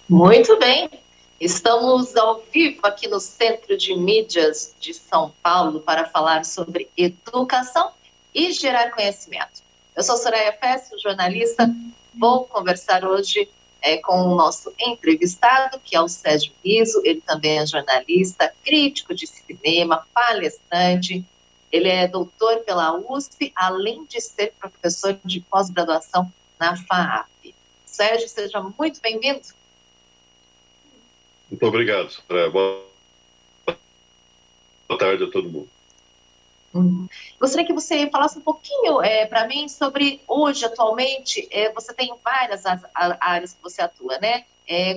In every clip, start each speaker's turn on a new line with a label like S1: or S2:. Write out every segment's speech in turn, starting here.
S1: Muito bem. Estamos ao vivo aqui no Centro de Mídias de São Paulo para falar sobre educação e gerar conhecimento. Eu sou Soraya Fessio, jornalista. Vou conversar hoje com o nosso entrevistado, que é o Sérgio Riso. Ele também é jornalista, crítico de cinema, palestrante. Ele é doutor pela USP, além de ser professor de pós-graduação na FAAP. Sérgio, seja muito bem-vindo.
S2: Muito obrigado, Soraya. Boa tarde a todo mundo.
S1: Gostaria que você falasse um pouquinho para mim sobre hoje, atualmente, você tem várias áreas que você atua, né?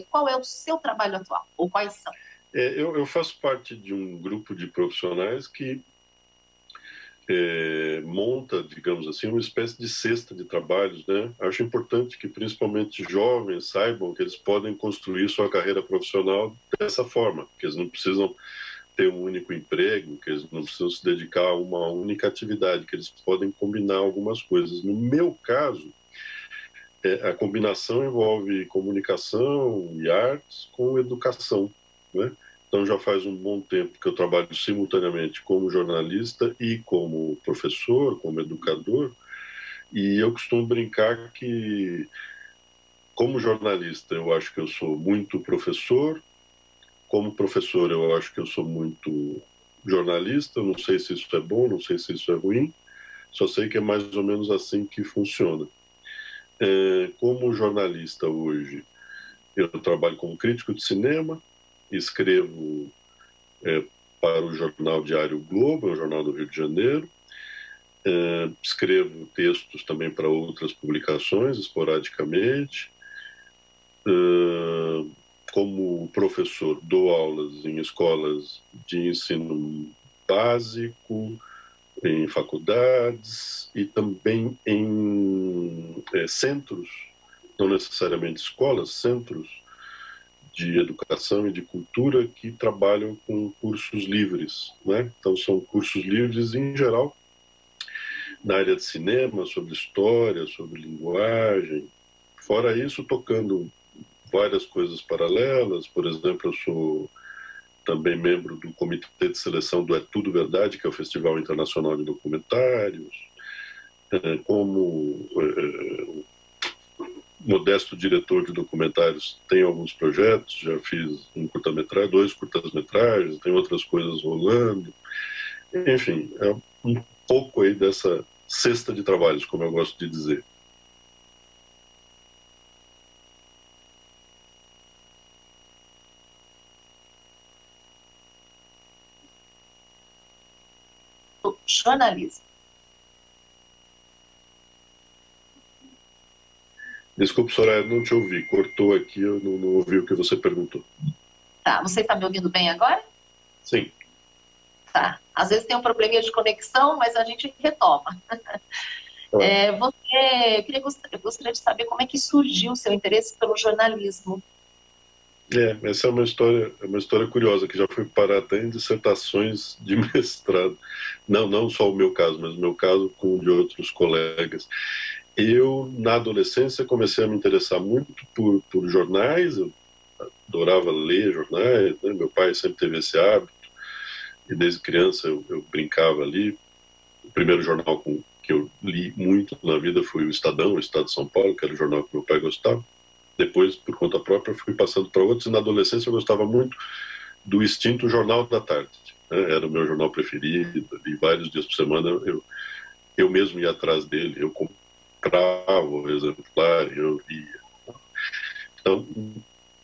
S1: Qual é o seu trabalho atual, ou quais são?
S2: Eu faço parte de um grupo de profissionais que monta, digamos assim, uma espécie de cesta de trabalhos, né? Acho importante que principalmente jovens saibam que eles podem construir sua carreira profissional dessa forma, que eles não precisam ter um único emprego, que eles não precisam se dedicar a uma única atividade, que eles podem combinar algumas coisas. No meu caso, a combinação envolve comunicação e artes com educação, né? Então já faz um bom tempo que eu trabalho simultaneamente como jornalista e como professor, como educador, e eu costumo brincar que, como jornalista, eu acho que eu sou muito professor, como professor, eu acho que eu sou muito jornalista. Não sei se isso é bom, não sei se isso é ruim, só sei que é mais ou menos assim que funciona. Como jornalista hoje, eu trabalho como crítico de cinema, escrevo para o jornal diário Globo, é um jornal do Rio de Janeiro. Escrevo textos também para outras publicações, esporadicamente. Como professor, dou aulas em escolas de ensino básico, em faculdades e também em centros, não necessariamente escolas, centros de educação e de cultura que trabalham com cursos livres, né? Então são cursos livres em geral na área de cinema, sobre história, sobre linguagem. Fora isso, tocando várias coisas paralelas. Por exemplo, eu sou também membro do comitê de seleção do É Tudo Verdade, que é o Festival Internacional de Documentários. Como modesto diretor de documentários, tenho alguns projetos, já fiz um curta-metragem, 2 curtas-metragens, tem outras coisas rolando. Enfim, é um pouco aí dessa cesta de trabalhos, como eu gosto de dizer.
S1: Jornalismo.
S2: Desculpe, Soraya, não te ouvi. Cortou aqui, eu não ouvi o que você perguntou.
S1: Tá, você está me ouvindo bem agora?
S2: Sim.
S1: Tá. Às vezes tem um probleminha de conexão, mas a gente retoma. Eu gostaria de saber como é que surgiu o seu interesse pelo jornalismo.
S2: Essa é uma história curiosa, que já foi parar até em dissertações de mestrado. Não só o meu caso, mas o meu caso com o de outros colegas. Eu, na adolescência, comecei a me interessar muito por jornais. Eu adorava ler jornais, né? Meu pai sempre teve esse hábito, e desde criança eu brincava ali. O primeiro jornal que eu li muito na vida foi o Estadão, o Estado de São Paulo, que era o jornal que meu pai gostava. Depois, por conta própria, fui passando para outros, e na adolescência eu gostava muito do extinto Jornal da Tarde, né? Era o meu jornal preferido, e vários dias por semana eu mesmo ia atrás dele, eu comprava o exemplar, eu lia. Então,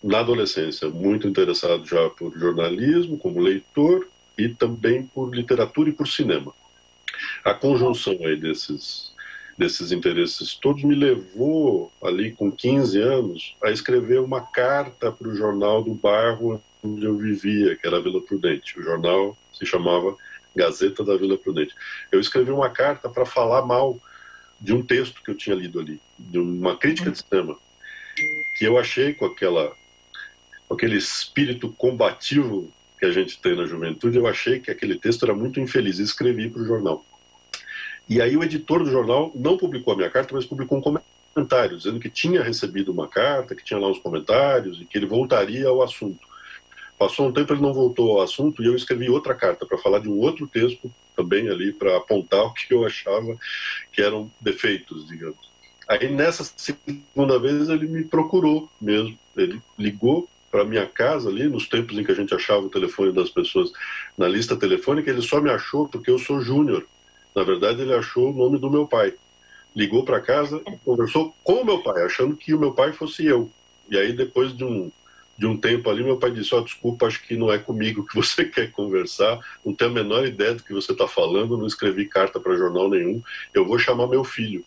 S2: na adolescência, muito interessado já por jornalismo, como leitor, e também por literatura e por cinema. A conjunção aí desses interesses todos me levou, ali com 15 anos, a escrever uma carta para o jornal do bairro onde eu vivia, que era a Vila Prudente. O jornal se chamava Gazeta da Vila Prudente. Eu escrevi uma carta para falar mal de um texto que eu tinha lido ali, de uma crítica de cinema, que eu achei com aquele espírito combativo que a gente tem na juventude, eu achei que aquele texto era muito infeliz e escrevi para o jornal. E aí o editor do jornal não publicou a minha carta, mas publicou um comentário comentário, dizendo que tinha recebido uma carta, que tinha lá uns comentários e que ele voltaria ao assunto. Passou um tempo, ele não voltou ao assunto e eu escrevi outra carta para falar de um outro texto também ali, para apontar o que eu achava que eram defeitos, digamos. Aí nessa segunda vez ele me procurou mesmo, ele ligou para minha casa ali, nos tempos em que a gente achava o telefone das pessoas na lista telefônica, ele só me achou porque eu sou Júnior. Na verdade, ele achou o nome do meu pai. Ligou para casa e conversou com o meu pai, achando que o meu pai fosse eu. E aí, depois de um tempo ali, meu pai disse: desculpa, acho que não é comigo que você quer conversar, não tenho a menor ideia do que você está falando, não escrevi carta para jornal nenhum, eu vou chamar meu filho.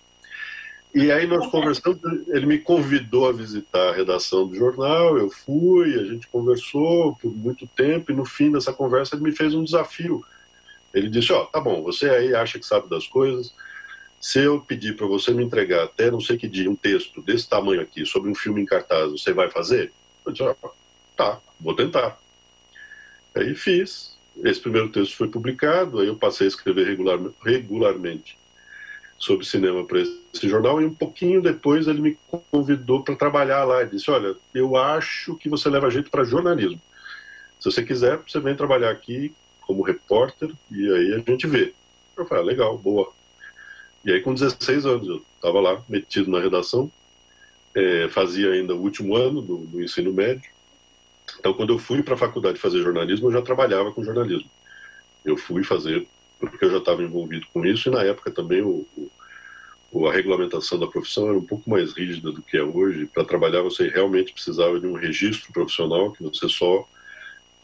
S2: E aí nós conversamos, ele me convidou a visitar a redação do jornal, eu fui, a gente conversou por muito tempo, e no fim dessa conversa ele me fez um desafio. Ele disse: tá bom, você aí acha que sabe das coisas, se eu pedir para você me entregar até não sei que dia um texto desse tamanho aqui, sobre um filme em cartaz, você vai fazer? Eu disse: tá, vou tentar. Aí fiz, esse primeiro texto foi publicado, aí eu passei a escrever regularmente sobre cinema para esse jornal, e um pouquinho depois ele me convidou para trabalhar lá. Ele disse: olha, eu acho que você leva jeito para jornalismo. Se você quiser, você vem trabalhar aqui como repórter e aí a gente vê. Eu falei: legal, boa. E aí com 16 anos eu estava lá, metido na redação, fazia ainda o último ano do ensino médio. Então quando eu fui para a faculdade fazer jornalismo, eu já trabalhava com jornalismo. Eu fui fazer porque eu já estava envolvido com isso, e na época também a regulamentação da profissão era um pouco mais rígida do que é hoje. Para trabalhar você realmente precisava de um registro profissional que você só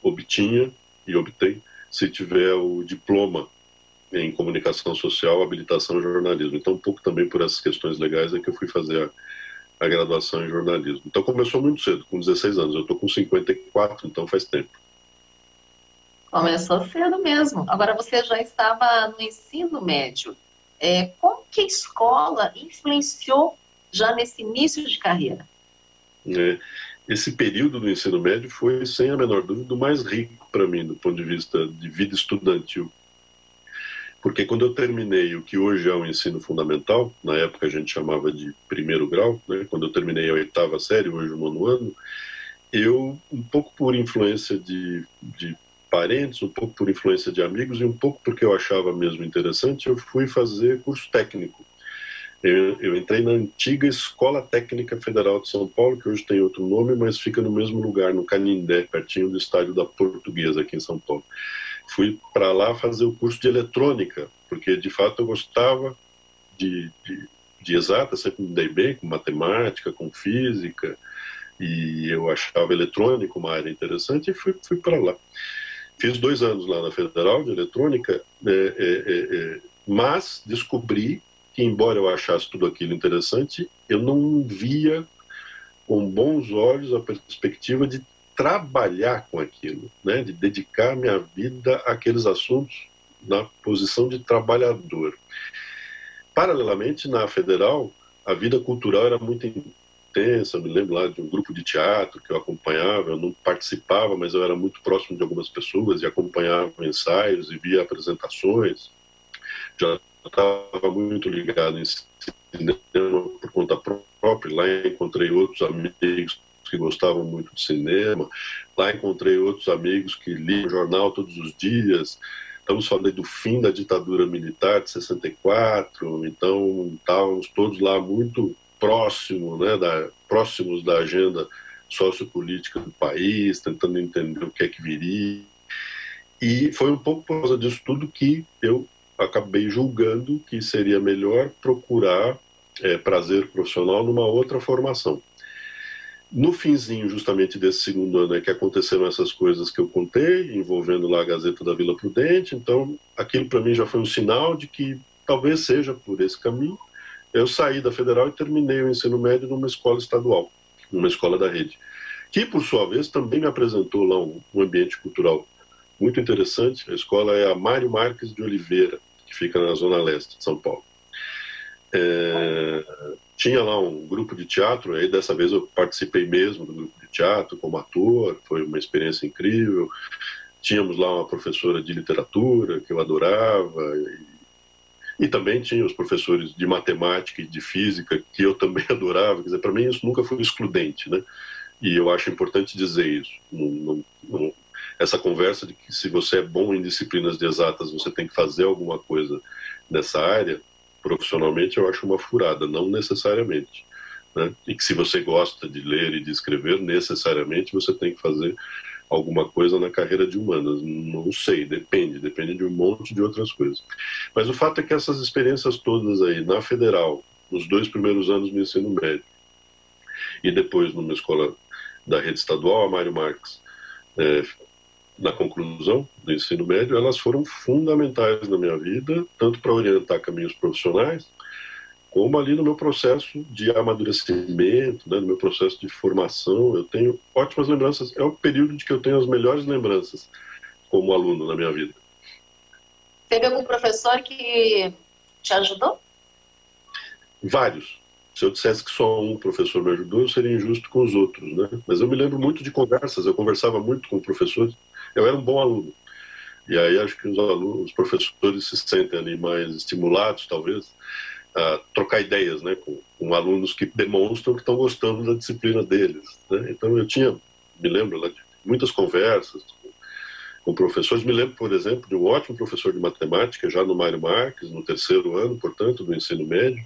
S2: obtinha e obtém se tiver o diploma em comunicação social, habilitação em jornalismo. Então um pouco também por essas questões legais é que eu fui fazer a graduação em jornalismo. Então começou muito cedo, com 16 anos. Eu estou com 54, então faz tempo.
S1: Começou cedo mesmo. Agora você já estava no ensino médio. Como que a escola influenciou já nesse início de carreira?
S2: Esse período do ensino médio foi, sem a menor dúvida, o mais rico para mim, do ponto de vista de vida estudantil. Porque quando eu terminei o que hoje é o ensino fundamental, na época a gente chamava de primeiro grau, né? Quando eu terminei a 8ª série, hoje o 9º ano, eu, um pouco por influência de parentes, um pouco por influência de amigos e um pouco porque eu achava mesmo interessante, eu fui fazer curso técnico. Eu entrei na antiga Escola Técnica Federal de São Paulo, que hoje tem outro nome, mas fica no mesmo lugar, no Canindé, pertinho do estádio da Portuguesa, aqui em São Paulo. Fui para lá fazer o curso de eletrônica, porque de fato eu gostava de exata, sempre me dei bem com matemática, com física, e eu achava eletrônica uma área interessante e fui para lá. Fiz 2 anos lá na Federal de Eletrônica, mas descobri que, embora eu achasse tudo aquilo interessante, eu não via com bons olhos a perspectiva de trabalhar com aquilo, né? De dedicar minha vida àqueles assuntos na posição de trabalhador. Paralelamente, na Federal, a vida cultural era muito intensa. Eu me lembro lá de um grupo de teatro que eu acompanhava, eu não participava, mas eu era muito próximo de algumas pessoas e acompanhava ensaios e via apresentações. Já estava muito ligado em cinema por conta própria. Lá encontrei outros amigos que gostavam muito de cinema. Lá encontrei outros amigos que liam jornal todos os dias. Estamos falando do fim da ditadura militar de 64, então estávamos todos lá muito próximos da agenda sociopolítica do país, tentando entender o que é que viria. E foi um pouco por causa disso tudo que eu acabei julgando que seria melhor procurar prazer profissional numa outra formação. No finzinho, justamente desse 2º ano, é que aconteceram essas coisas que eu contei, envolvendo lá a Gazeta da Vila Prudente. Então, aquilo para mim já foi um sinal de que talvez seja por esse caminho. Eu saí da Federal e terminei o ensino médio numa escola estadual, numa escola da rede, que, por sua vez, também me apresentou lá um ambiente cultural muito interessante. A escola é a Mário Marques de Oliveira, que fica na Zona Leste de São Paulo. Tinha lá um grupo de teatro, aí dessa vez eu participei mesmo do grupo de teatro como ator, foi uma experiência incrível. Tínhamos lá uma professora de literatura que eu adorava, E também tinha os professores de matemática e de física, que eu também adorava. Quer dizer, para mim isso nunca foi excludente, né? E eu acho importante dizer isso. Essa conversa de que se você é bom em disciplinas de exatas, você tem que fazer alguma coisa nessa área, profissionalmente, eu acho uma furada, não necessariamente. Né? E que se você gosta de ler e de escrever, necessariamente você tem que fazer alguma coisa na carreira de humanas. Não sei, depende de um monte de outras coisas. Mas o fato é que essas experiências todas aí, na Federal, nos 2 primeiros anos do ensino médio, e depois numa escola da rede estadual, a Mário Marques, na conclusão do ensino médio, elas foram fundamentais na minha vida, tanto para orientar caminhos profissionais, como ali no meu processo de amadurecimento, né, no meu processo de formação. Eu tenho ótimas lembranças. É o período de que eu tenho as melhores lembranças como aluno na minha vida.
S1: Teve algum professor que te ajudou?
S2: Vários. Se eu dissesse que só um professor me ajudou, eu seria injusto com os outros, né? Mas eu me lembro muito de conversas, eu conversava muito com professores, eu era um bom aluno. E aí acho que os professores se sentem ali mais estimulados, talvez, a trocar ideias, né, com alunos que demonstram que estão gostando da disciplina deles, né? Então me lembro lá de muitas conversas com professores. Me lembro, por exemplo, de um ótimo professor de matemática, já no Mário Marques, no 3º ano, portanto, do ensino médio,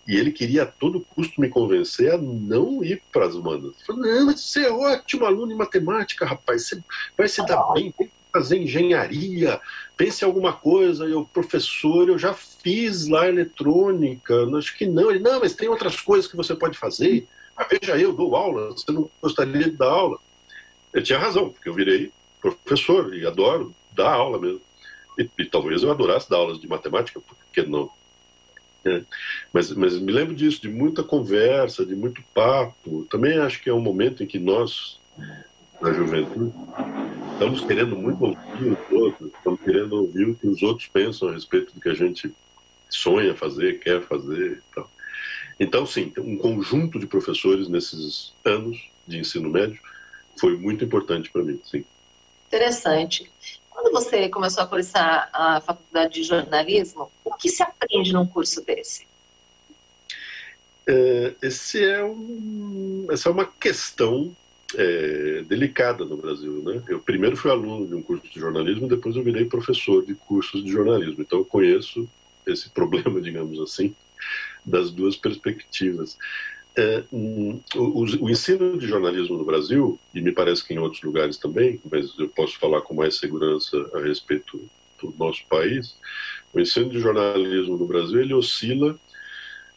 S2: e ele queria a todo custo me convencer a não ir para as humanas. Ele falou: não, mas você é ótimo aluno em matemática, rapaz, você vai se dar bem, tem que fazer engenharia, pense em alguma coisa. Eu, professor, eu já fiz lá eletrônica, acho que não. Ele: não, mas tem outras coisas que você pode fazer. Veja, eu dou aula, você não gostaria de dar aula? Ele tinha razão, porque eu virei professor e adoro dar aula mesmo. E talvez eu adorasse dar aulas de matemática, por que não? Mas me lembro disso, de muita conversa, de muito papo. Também acho que é um momento em que nós, na juventude, estamos querendo muito ouvir os outros, estamos querendo ouvir o que os outros pensam a respeito do que a gente sonha fazer, quer fazer e tal. Então, sim, um conjunto de professores nesses anos de ensino médio foi muito importante para mim, sim.
S1: Interessante. Quando você começou a cursar a faculdade de jornalismo, o que se aprende num curso desse?
S2: Essa é uma questão delicada no Brasil, né? Eu primeiro fui aluno de um curso de jornalismo, depois eu virei professor de cursos de jornalismo. Então eu conheço esse problema, digamos assim, das duas perspectivas. O ensino de jornalismo no Brasil, e me parece que em outros lugares também, mas eu posso falar com mais segurança a respeito do nosso país, o ensino de jornalismo no Brasil, ele oscila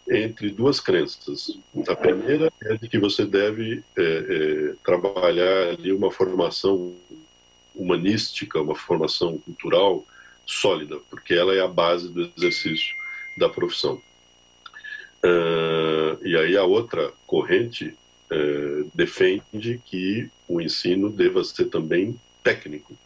S2: entre duas crenças. A primeira é de que você deve trabalhar ali uma formação humanística, uma formação cultural sólida, porque ela é a base do exercício da profissão. E aí a outra corrente defende que o ensino deva ser também técnico,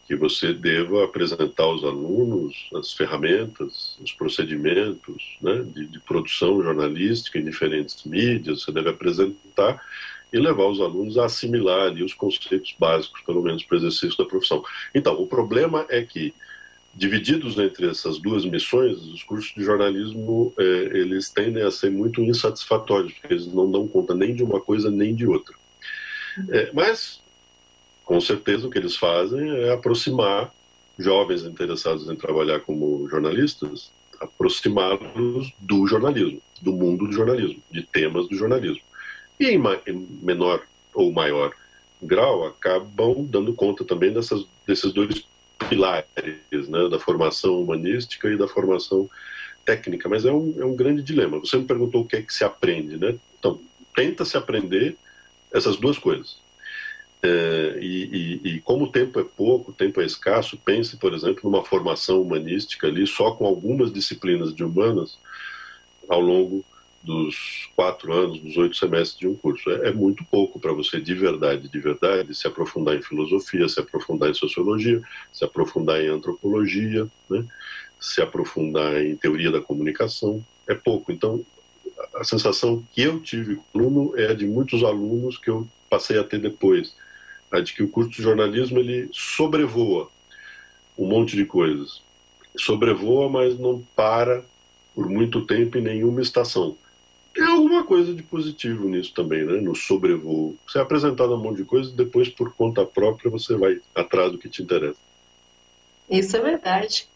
S2: que você deva apresentar aos alunos as ferramentas, os procedimentos, né, de produção jornalística em diferentes mídias. Você deve apresentar e levar os alunos a assimilar ali os conceitos básicos, pelo menos para o exercício da profissão. Então, o problema é que, divididos entre essas duas missões, os cursos de jornalismo eles tendem a ser muito insatisfatórios, porque eles não dão conta nem de uma coisa nem de outra. Mas, com certeza, o que eles fazem é aproximar jovens interessados em trabalhar como jornalistas, aproximá-los do jornalismo, do mundo do jornalismo, de temas do jornalismo. E em menor ou maior grau, acabam dando conta também desses dois pilares, né, da formação humanística e da formação técnica. Mas é um grande dilema. Você me perguntou o que é que se aprende, né? Então, tenta-se aprender essas duas coisas. E como o tempo é pouco, o tempo é escasso, pense, por exemplo, numa formação humanística ali, só com algumas disciplinas de humanas ao longo dos 4 anos, dos 8 semestres de um curso. É muito pouco para você, de verdade, se aprofundar em filosofia, se aprofundar em sociologia, se aprofundar em antropologia, né? Se aprofundar em teoria da comunicação. É pouco. Então, a sensação que eu tive como aluno é a de muitos alunos que eu passei a ter depois, a de que o curso de jornalismo ele sobrevoa um monte de coisas. sobrevoa, mas não para por muito tempo em nenhuma estação. Tem alguma coisa de positivo nisso também, né? No sobrevoo. Você é apresentado a um monte de coisa e depois, por conta própria, você vai atrás do que te interessa.
S1: Isso é verdade.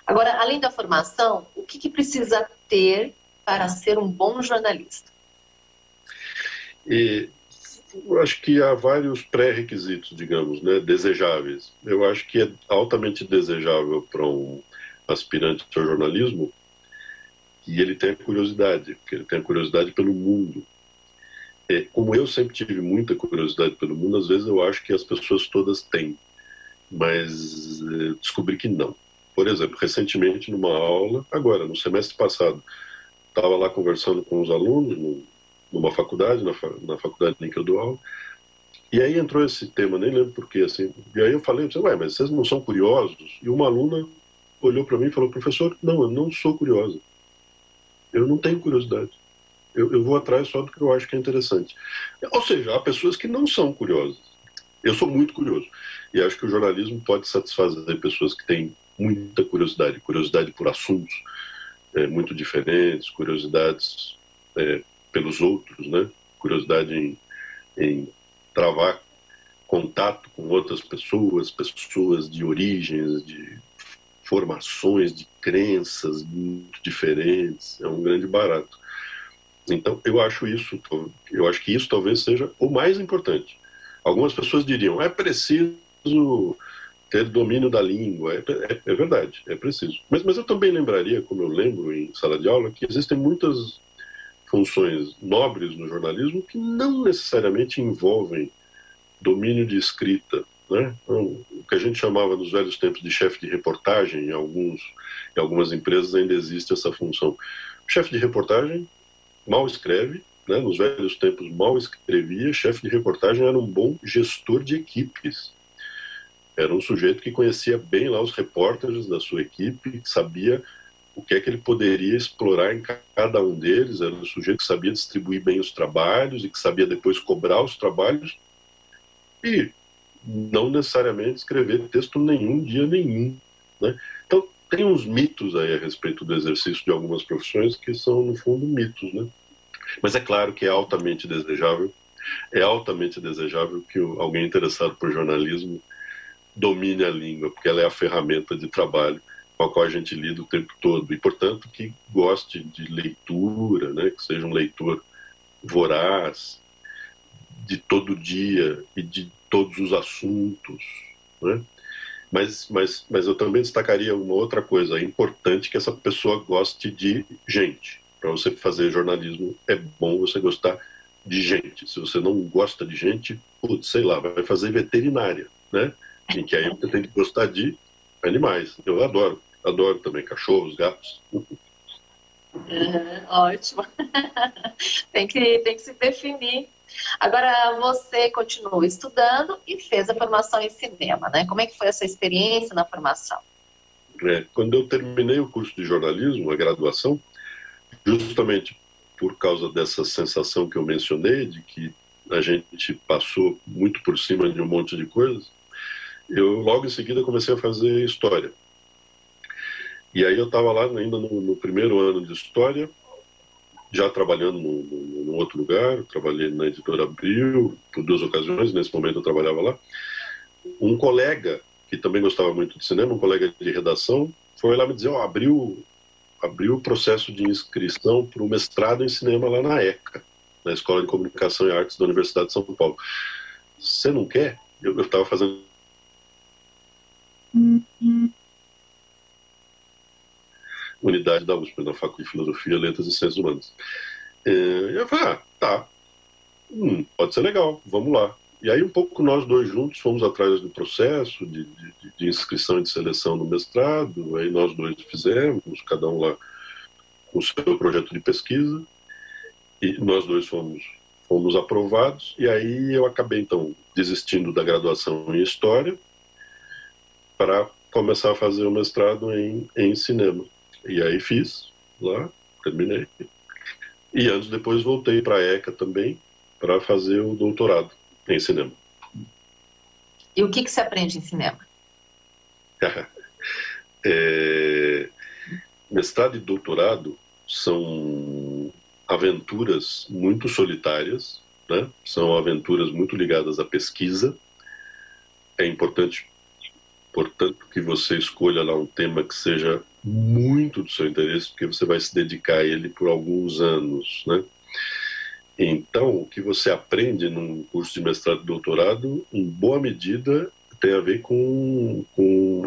S1: Agora, além da formação, o que precisa ter para ser um bom jornalista?
S2: E eu acho que há vários pré-requisitos, digamos, né, desejáveis. Eu acho que é altamente desejável para um aspirante ao jornalismo que ele tenha curiosidade, que ele tenha curiosidade pelo mundo. Como eu sempre tive muita curiosidade pelo mundo, às vezes eu acho que as pessoas todas têm, mas descobri que não. Por exemplo, recentemente numa aula, agora, no semestre passado, estava lá conversando com os alunos numa faculdade, na faculdade em que eu dou aula, e aí entrou esse tema, nem lembro porquê, assim, e aí eu falei, ué, mas vocês não são curiosos? E uma aluna olhou para mim e falou, professor, não, eu não sou curiosa, eu não tenho curiosidade. Eu vou atrás só do que eu acho que é interessante. Ou seja, há pessoas que não são curiosas. Eu sou muito curioso. E acho que o jornalismo pode satisfazer pessoas que têm muita curiosidade. Curiosidade por assuntos muito diferentes, curiosidades pelos outros, né? Curiosidade em travar contato com outras pessoas, pessoas de origens, de formações, de crenças muito diferentes. É um grande barato. Então, eu acho que isso talvez seja o mais importante. Algumas pessoas diriam, é preciso ter domínio da língua. É verdade, é preciso. Mas eu também lembraria, como eu lembro em sala de aula, que existem muitas funções nobres no jornalismo que não necessariamente envolvem domínio de escrita. Né? Então, o que a gente chamava nos velhos tempos de chefe de reportagem, em algumas empresas ainda existe essa função. O chefe de reportagem mal escreve, né? Nos velhos tempos mal escrevia, chefe de reportagem era um bom gestor de equipes. Era um sujeito que conhecia bem lá os repórteres da sua equipe, que sabia o que é que ele poderia explorar em cada um deles, era um sujeito que sabia distribuir bem os trabalhos e que sabia depois cobrar os trabalhos e não necessariamente escrever texto nenhum, dia nenhum. Né? Então, tem uns mitos aí a respeito do exercício de algumas profissões que são, no fundo, mitos, né? Mas é claro que é altamente desejável que alguém interessado por jornalismo domine a língua, porque ela é a ferramenta de trabalho com a qual a gente lida o tempo todo. E, portanto, que goste de leitura, né? Que seja um leitor voraz, de todo dia e de todos os assuntos, né? Mas eu também destacaria uma outra coisa. É importante que essa pessoa goste de gente. Para você fazer jornalismo, é bom você gostar de gente. Se você não gosta de gente, putz, sei lá, vai fazer veterinária, né? Em que aí você tem que gostar de animais. Eu adoro também cachorros, gatos.
S1: Ótimo. Tem que se definir. Agora, você continuou estudando e fez a formação em cinema, né? Como é que foi essa experiência na formação?
S2: Quando eu terminei o curso de jornalismo, a graduação, justamente por causa dessa sensação que eu mencionei, de que a gente passou muito por cima de um monte de coisas, eu logo em seguida comecei a fazer história. E aí eu estava lá ainda no primeiro ano de história, já trabalhando num outro lugar. Eu trabalhei na Editora Abril por 2 ocasiões, nesse momento eu trabalhava lá. Um colega que também gostava muito de cinema, um colega de redação, foi lá me dizer, abriu o processo de inscrição para o mestrado em cinema lá na ECA, na Escola de Comunicação e Artes da Universidade de São Paulo. Você não quer? Eu estava fazendo unidade da USP, na Faculdade de Filosofia, Letras e Ciências Humanas. Eu falei, tá, pode ser legal, vamos lá. E aí um pouco nós dois juntos fomos atrás do processo de inscrição e de seleção no mestrado, aí nós dois fizemos, cada um lá com o seu projeto de pesquisa, e nós dois fomos aprovados, e aí eu acabei então desistindo da graduação em História para começar a fazer o mestrado em cinema. E aí fiz lá, terminei. E anos depois voltei para a ECA também para fazer o doutorado em cinema.
S1: E o que se aprende em cinema?
S2: Mestrado e doutorado são aventuras muito solitárias, né? São aventuras muito ligadas à pesquisa. É importante, portanto, que você escolha lá um tema que seja muito do seu interesse, porque você vai se dedicar a ele por alguns anos, né? Então, o que você aprende num curso de mestrado e doutorado, em boa medida, tem a ver com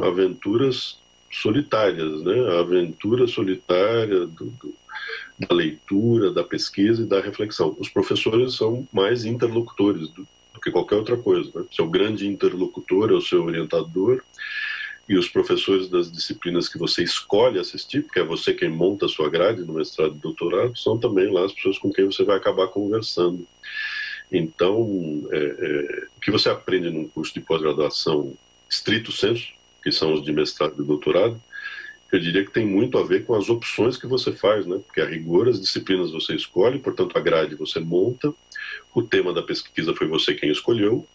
S2: aventuras solitárias, né? A aventura solitária da leitura, da pesquisa e da reflexão. Os professores são mais interlocutores do que qualquer outra coisa, né? Seu grande interlocutor é o seu orientador, e os professores das disciplinas que você escolhe assistir, porque é você quem monta a sua grade no mestrado e doutorado, são também lá as pessoas com quem você vai acabar conversando. Então, o que você aprende num curso de pós-graduação estrito sensu, que são os de mestrado e doutorado, eu diria que tem muito a ver com as opções que você faz, né? Porque a rigor as disciplinas você escolhe, portanto a grade você monta, o tema da pesquisa foi você quem escolheu,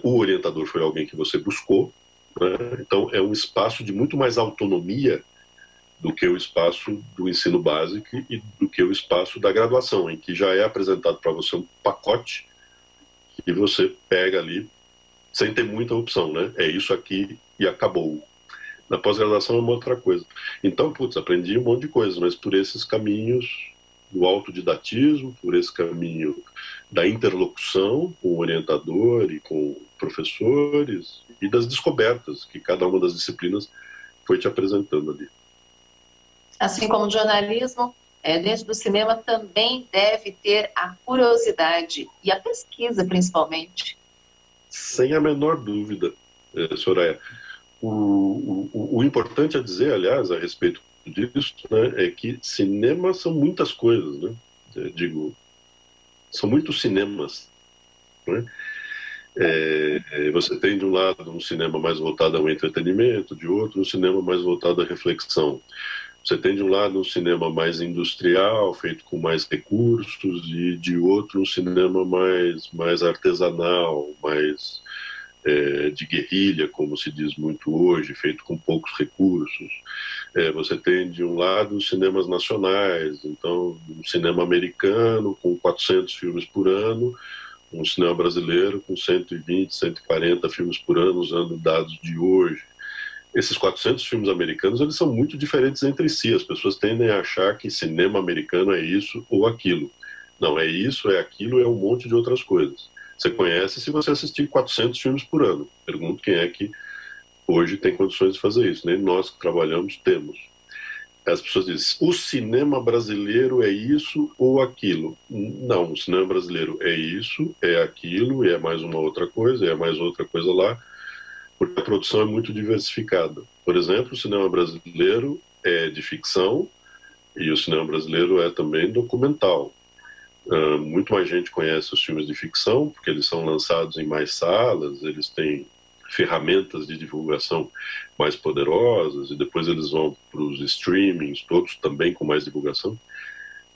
S2: o orientador foi alguém que você buscou, né? Então é um espaço de muito mais autonomia do que o espaço do ensino básico e do que o espaço da graduação, em que já é apresentado para você um pacote que você pega ali sem ter muita opção, né? É isso aqui e acabou. Na pós-graduação é uma outra coisa. Então, aprendi um monte de coisas, mas por esses caminhos do autodidatismo, por esse caminho da interlocução com o orientador e com professores, e das descobertas que cada uma das disciplinas foi te apresentando ali.
S1: Assim como o jornalismo, dentro do cinema também deve ter a curiosidade e a pesquisa, principalmente.
S2: Sem a menor dúvida, Soraya. O importante a dizer, aliás, a respeito disso, né, é que cinema são muitas coisas, né? São muitos cinemas, né? Você tem de um lado um cinema mais voltado ao entretenimento, de outro um cinema mais voltado à reflexão. Você tem de um lado um cinema mais industrial, feito com mais recursos, e de outro um cinema mais artesanal, mais de guerrilha, como se diz muito hoje, feito com poucos recursos. Você tem de um lado os cinemas nacionais, então um cinema americano com 400 filmes por ano, um cinema brasileiro com 120, 140 filmes por ano, usando dados de hoje. Esses 400 filmes americanos, eles são muito diferentes entre si. As pessoas tendem a achar que cinema americano é isso ou aquilo. Não, é isso, é aquilo, é um monte de outras coisas. Você conhece se você assistir 400 filmes por ano. Pergunto quem é que hoje tem condições de fazer isso. Nem nós que trabalhamos temos. As pessoas dizem, o cinema brasileiro é isso ou aquilo. Não, o cinema brasileiro é isso, é aquilo, e é mais uma outra coisa, e é mais outra coisa lá, porque a produção é muito diversificada. Por exemplo, o cinema brasileiro é de ficção e o cinema brasileiro é também documental. Muito mais gente conhece os filmes de ficção porque eles são lançados em mais salas, eles têm ferramentas de divulgação mais poderosas e depois eles vão para os streamings, todos também com mais divulgação,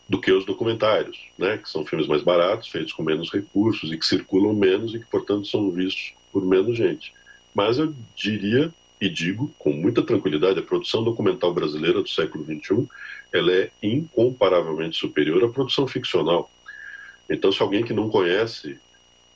S2: do que os documentários, né, que são filmes mais baratos, feitos com menos recursos e que circulam menos e que, portanto, são vistos por menos gente. Mas eu diria e digo com muita tranquilidade, a produção documental brasileira do século XXI, ela é incomparavelmente superior à produção ficcional. Então, se alguém que não conhece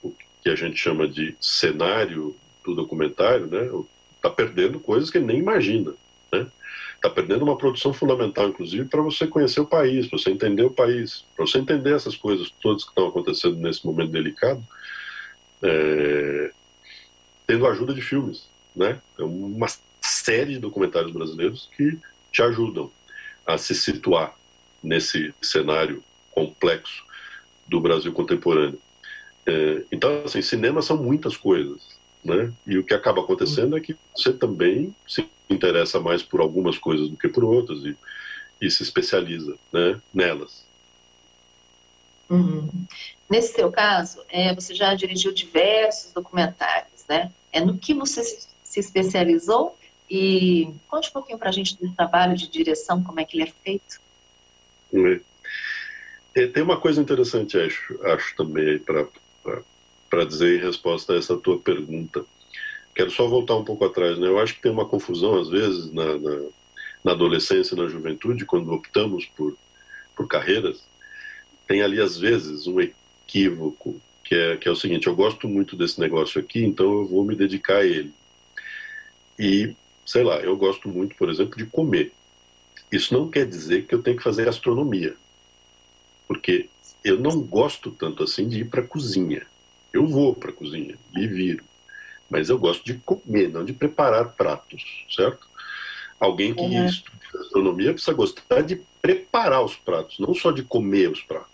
S2: o que a gente chama de cenário do documentário, né, está perdendo coisas que ele nem imagina, né? Está perdendo uma produção fundamental, inclusive, para você conhecer o país, para você entender o país, para você entender essas coisas todas que estão acontecendo nesse momento delicado, tendo a ajuda de filmes, né? É uma série de documentários brasileiros que te ajudam a se situar nesse cenário complexo do Brasil contemporâneo. Então, assim, cinema são muitas coisas, né? E o que acaba acontecendo é que você também se interessa mais por algumas coisas do que por outras e se especializa, né, nelas.
S1: Uhum. Nesse seu caso, você já dirigiu diversos documentários, né? No que você se especializou? E conte um pouquinho para a gente do trabalho de direção, como é que ele é feito.
S2: Tem uma coisa interessante, acho também, para dizer em resposta a essa tua pergunta. quero só voltar um pouco atrás, né? Eu acho que tem uma confusão, às vezes, na adolescência e na juventude, quando optamos por carreiras, tem ali, às vezes, um equívoco, que é o seguinte: eu gosto muito desse negócio aqui, então eu vou me dedicar a ele. E, sei lá, eu gosto muito, por exemplo, de comer. Isso não quer dizer que eu tenho que fazer gastronomia, porque eu não gosto tanto assim de ir para a cozinha. Eu vou para a cozinha, me viro, mas eu gosto de comer, não de preparar pratos, certo? Alguém que
S1: Uhum.
S2: estuda gastronomia precisa gostar de preparar os pratos, não só de comer os pratos.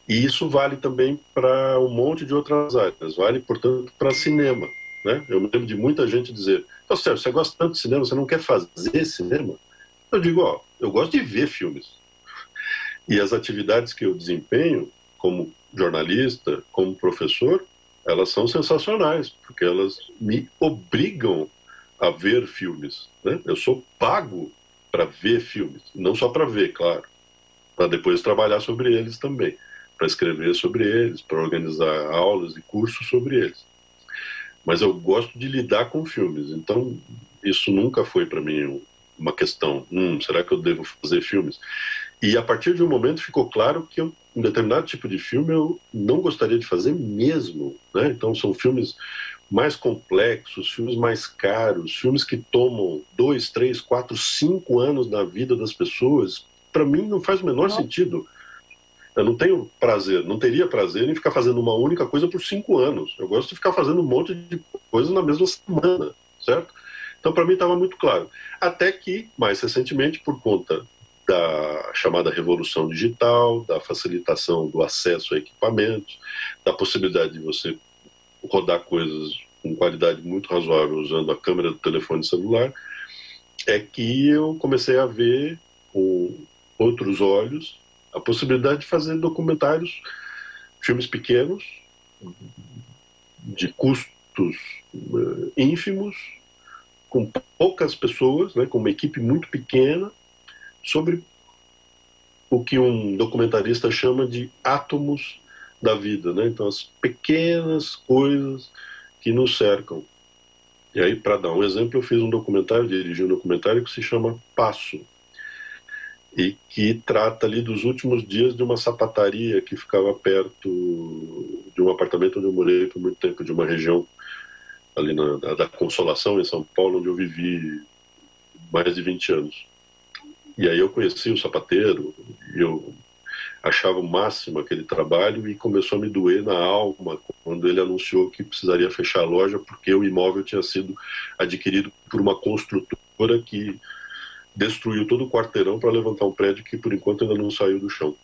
S2: E isso vale também para um monte de outras áreas, vale, portanto, para cinema. Né? Eu me lembro de muita gente dizer: "Então, Sérgio, você gosta tanto de cinema, você não quer fazer cinema?" Eu digo: ó, eu gosto de ver filmes. E as atividades que eu desempenho, como jornalista, como professor, elas são sensacionais, porque elas me obrigam a ver filmes. Né? Eu sou pago para ver filmes, não só para ver, claro, para depois trabalhar sobre eles também, para escrever sobre eles, para organizar aulas e cursos sobre eles. Mas eu gosto de lidar com filmes, então isso nunca foi para mim uma questão: será que eu devo fazer filmes? E a partir de um momento ficou claro que um determinado tipo de filme eu não gostaria de fazer mesmo. Né? Então são filmes mais complexos, filmes mais caros, filmes que tomam 2, 3, 4, 5 anos da vida das pessoas. Para mim não faz o menor sentido. Eu não tenho prazer, não teria prazer em ficar fazendo uma única coisa por 5 anos. Eu gosto de ficar fazendo um monte de coisas na mesma semana, certo? Então, para mim, estava muito claro. Até que, mais recentemente, por conta da chamada revolução digital, da facilitação do acesso a equipamentos, da possibilidade de você rodar coisas com qualidade muito razoável usando a câmera do telefone celular, é que eu comecei a ver com outros olhos a possibilidade de fazer documentários, filmes pequenos, de custos ínfimos, com poucas pessoas, né, com uma equipe muito pequena, sobre o que um documentarista chama de átomos da vida, né? Então, as pequenas coisas que nos cercam. E aí, para dar um exemplo, eu fiz um documentário, dirigi um documentário que se chama Passo, e que trata ali dos últimos dias de uma sapataria que ficava perto de um apartamento onde eu morei por muito tempo, de uma região ali da Consolação, em São Paulo, onde eu vivi mais de 20 anos. E aí eu conheci o sapateiro, e eu achava o máximo aquele trabalho, e começou a me doer na alma quando ele anunciou que precisaria fechar a loja porque o imóvel tinha sido adquirido por uma construtora que destruiu todo o quarteirão para levantar um prédio que por enquanto ainda não saiu do chão.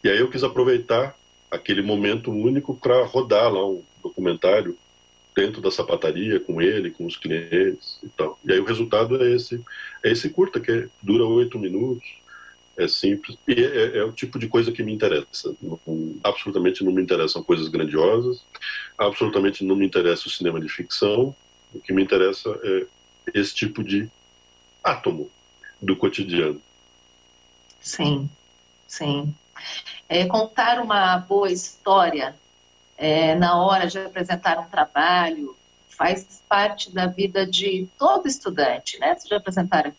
S2: E aí eu quis aproveitar aquele momento único para rodar lá um documentário dentro da sapataria, com ele, com os clientes e tal. E aí o resultado é esse curta, que dura 8 minutos, é simples, e é o tipo de coisa que me interessa. Absolutamente não me interessam coisas grandiosas, absolutamente não me interessa o cinema de ficção, o que me interessa é esse tipo de átomo do cotidiano.
S1: Sim, sim. Contar uma boa história na hora de apresentar um trabalho faz parte da vida de todo estudante, né? Se de apresentar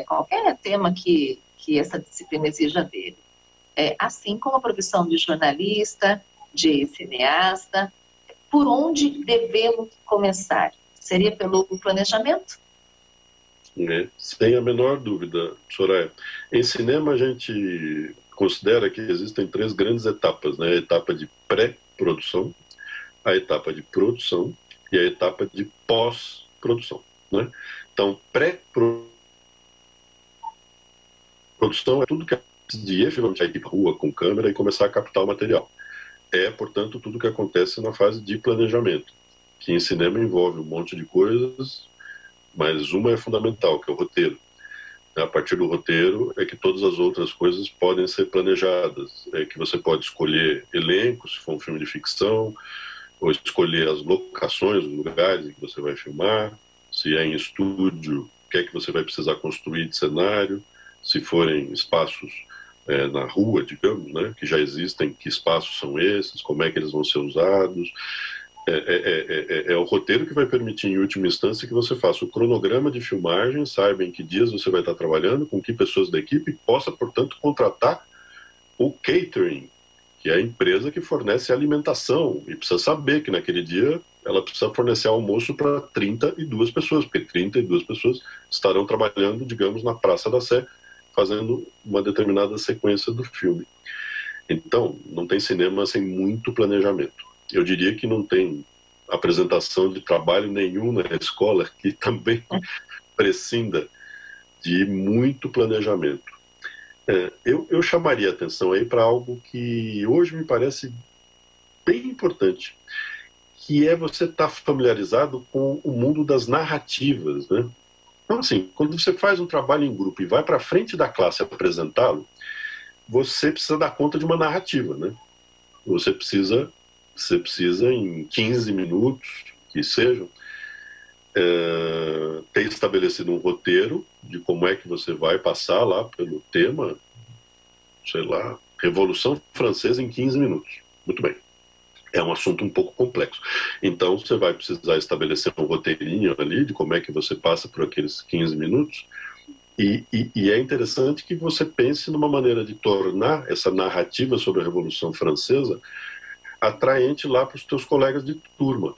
S1: qualquer tema que essa disciplina exija dele. Assim como a profissão de jornalista, de cineasta, por onde devemos começar? Seria pelo planejamento?
S2: Sem a menor dúvida, Soraya. Em cinema, a gente considera que existem 3 grandes etapas, né? A etapa de pré-produção, a etapa de produção e a etapa de pós-produção. Né? Então, pré-produção é tudo que antes de efetivamente ir para a rua com câmera e começar a captar o material. É, portanto, tudo que acontece na fase de planejamento, que em cinema envolve um monte de coisas, mas uma é fundamental, que é o roteiro. A partir do roteiro é que todas as outras coisas podem ser planejadas. É que você pode escolher elenco, se for um filme de ficção, ou escolher as locações, os lugares em que você vai filmar, se é em estúdio, o que é que você vai precisar construir de cenário, se forem espaços na rua, digamos, né, que já existem, que espaços são esses, como é que eles vão ser usados. É o roteiro que vai permitir, em última instância, que você faça o cronograma de filmagem, saiba em que dias você vai estar trabalhando, com que pessoas da equipe, e possa, portanto, contratar o catering, que é a empresa que fornece alimentação, e precisa saber que naquele dia ela precisa fornecer almoço para 32 pessoas, porque 32 pessoas estarão trabalhando, digamos, na Praça da Sé, fazendo uma determinada sequência do filme. Então, não tem cinema sem muito planejamento. Eu diria que não tem apresentação de trabalho nenhum na escola que também prescinda de muito planejamento. Eu chamaria atenção aí para algo que hoje me parece bem importante, que é você estar familiarizado com o mundo das narrativas, né? Então, assim, quando você faz um trabalho em grupo e vai para frente da classe apresentá-lo, você precisa dar conta de uma narrativa, né? Você precisa em 15 minutos, que sejam, ter estabelecido um roteiro de como é que você vai passar lá pelo tema, sei lá, Revolução Francesa em 15 minutos. Muito bem. É um assunto um pouco complexo. Então, você vai precisar estabelecer um roteirinho ali de como é que você passa por aqueles 15 minutos. E é interessante que você pense numa maneira de tornar essa narrativa sobre a Revolução Francesa atraente lá para os teus colegas de turma,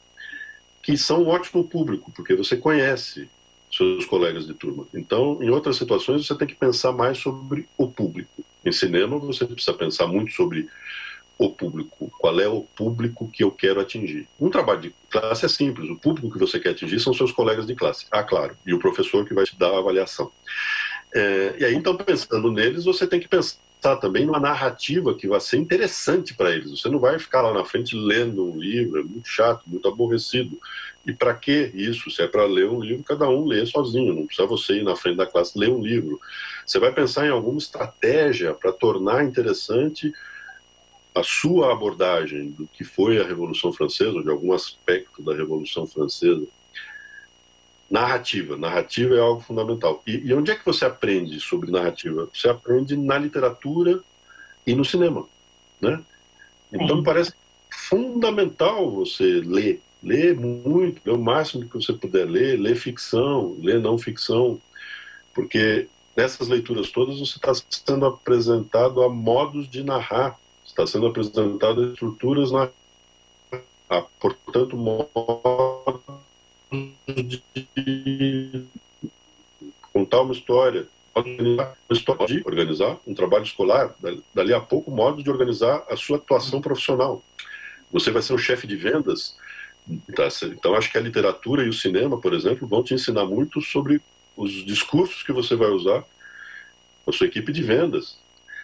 S2: que são um ótimo público, porque você conhece seus colegas de turma. Então, em outras situações, você tem que pensar mais sobre o público. Em cinema, você precisa pensar muito sobre o público. Qual é o público que eu quero atingir? Um trabalho de classe é simples. O público que você quer atingir são seus colegas de classe. Ah, claro. E o professor que vai te dar a avaliação. E aí, então, pensando neles, você tem que pensar também numa narrativa que vai ser interessante para eles. Você não vai ficar lá na frente lendo um livro, é muito chato, muito aborrecido. E para que isso? Se é para ler um livro, cada um lê sozinho, não precisa você ir na frente da classe ler um livro. Você vai pensar em alguma estratégia para tornar interessante a sua abordagem do que foi a Revolução Francesa, ou de algum aspecto da Revolução Francesa. Narrativa é algo fundamental. E onde é que você aprende sobre narrativa? Você aprende na literatura e no cinema, né? Então, parece fundamental você ler muito, ler o máximo que você puder ler ficção, ler não ficção, porque nessas leituras todas você está sendo apresentado a modos de narrar, está sendo apresentado a estruturas, portanto, modos de contar uma história, de organizar um trabalho escolar, dali a pouco modos de organizar a sua atuação profissional. Você vai ser um chefe de vendas, então acho que a literatura e o cinema, por exemplo, vão te ensinar muito sobre os discursos que você vai usar com a sua equipe de vendas,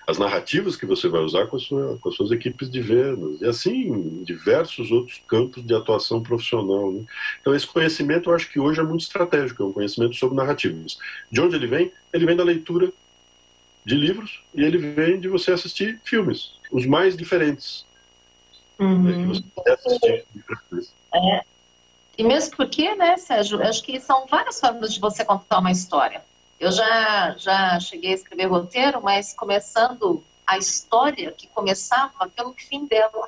S2: as narrativas que você vai usar com as suas equipes de vendas, e assim, em diversos outros campos de atuação profissional, né? Então esse conhecimento eu acho que hoje é muito estratégico, é um conhecimento sobre narrativas. De onde ele vem? Ele vem da leitura de livros e ele vem de você assistir filmes, os mais diferentes. Que você pode assistir.
S1: E mesmo porque, né, Sérgio, acho que são várias formas de você contar uma história. Eu já cheguei a escrever roteiro, mas começando a história que começava pelo fim dela.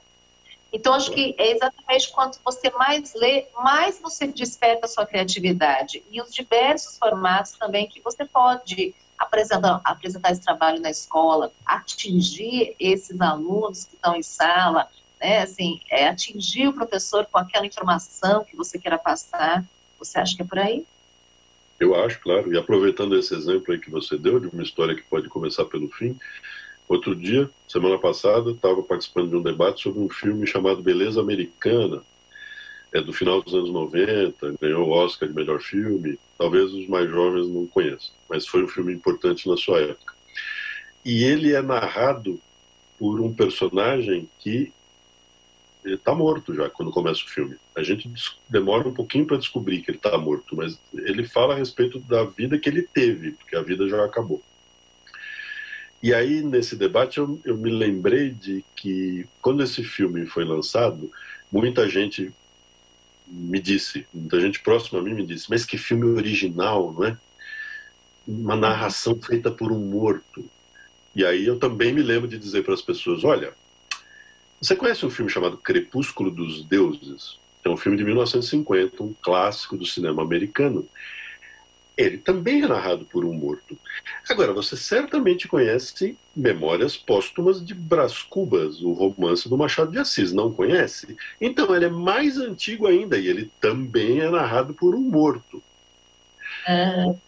S1: Então, acho que é exatamente quanto você mais lê, mais você desperta a sua criatividade. E os diversos formatos também que você pode apresentar esse trabalho na escola, atingir esses alunos que estão em sala, né, assim, atingir o professor com aquela informação que você queira passar. Você acha que é por aí?
S2: Eu acho, claro. E aproveitando esse exemplo aí que você deu, de uma história que pode começar pelo fim, outro dia, semana passada, estava participando de um debate sobre um filme chamado Beleza Americana, do final dos anos 90, ganhou o Oscar de melhor filme, talvez os mais jovens não conheçam, mas foi um filme importante na sua época. E ele é narrado por um personagem que está morto já quando começa o filme. A gente demora um pouquinho para descobrir que ele está morto, mas ele fala a respeito da vida que ele teve, porque a vida já acabou. E aí, nesse debate, eu me lembrei de que, quando esse filme foi lançado, muita gente próxima a mim me disse, mas que filme original, não é? Uma narração feita por um morto. E aí eu também me lembro de dizer para as pessoas, olha, você conhece um filme chamado Crepúsculo dos Deuses? É um filme de 1950, um clássico do cinema americano. Ele também é narrado por um morto. Agora, você certamente conhece Memórias Póstumas de Brás Cubas, o romance do Machado de Assis, não conhece? Então, ele é mais antigo ainda e ele também é narrado por um morto.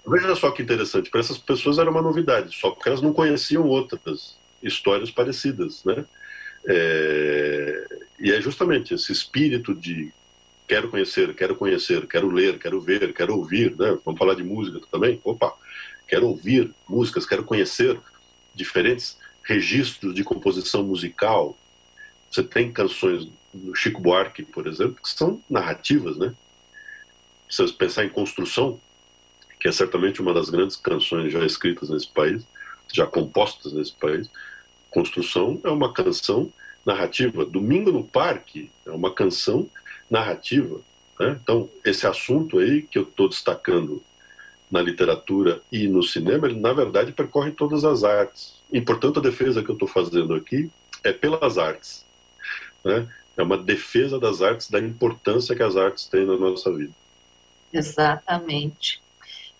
S2: Veja só que interessante, para essas pessoas era uma novidade, só porque elas não conheciam outras histórias parecidas, né? E é justamente esse espírito de quero conhecer, quero ler, quero ver, quero ouvir, né? Vamos falar de música também? Opa, quero ouvir músicas, quero conhecer diferentes registros de composição musical. Você tem canções do Chico Buarque, por exemplo, que são narrativas, né? Se você pensar em Construção, que é certamente uma das grandes canções já escritas nesse país, já compostas nesse país, Construção é uma canção narrativa. Domingo no Parque é uma canção narrativa, né? Então, esse assunto aí que eu estou destacando na literatura e no cinema, ele na verdade percorre todas as artes. E, portanto, a defesa que eu estou fazendo aqui é pelas artes, né? É uma defesa das artes, da importância que as artes têm na nossa vida.
S1: Exatamente.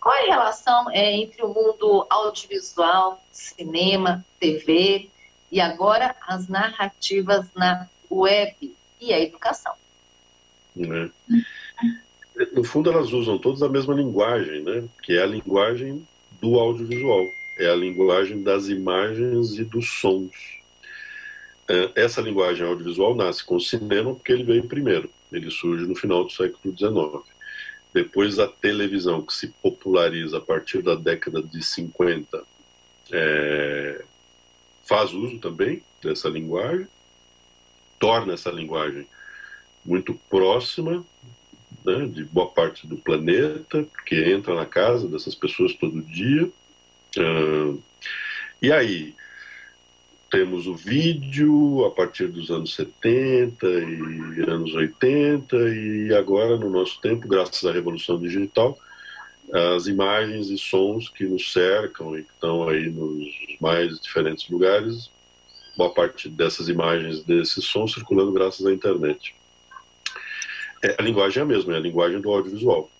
S1: Qual é a relação entre o mundo audiovisual, cinema, TV e agora as narrativas na web e a educação?
S2: Né? No fundo, elas usam todas a mesma linguagem, né? Que é a linguagem do audiovisual, é a linguagem das imagens e dos sons. Essa linguagem audiovisual nasce com o cinema porque ele veio primeiro, ele surge no final do século XIX. Depois a televisão, que se populariza a partir da década de 50, faz uso também dessa linguagem, torna essa linguagem muito próxima, né, de boa parte do planeta, porque entra na casa dessas pessoas todo dia. E aí temos o vídeo a partir dos anos 70 e anos 80, e agora, no nosso tempo, graças à Revolução Digital, as imagens e sons que nos cercam e que estão aí nos mais diferentes lugares, boa parte dessas imagens, desses sons circulando graças à internet. A linguagem é a mesma, é a linguagem do audiovisual,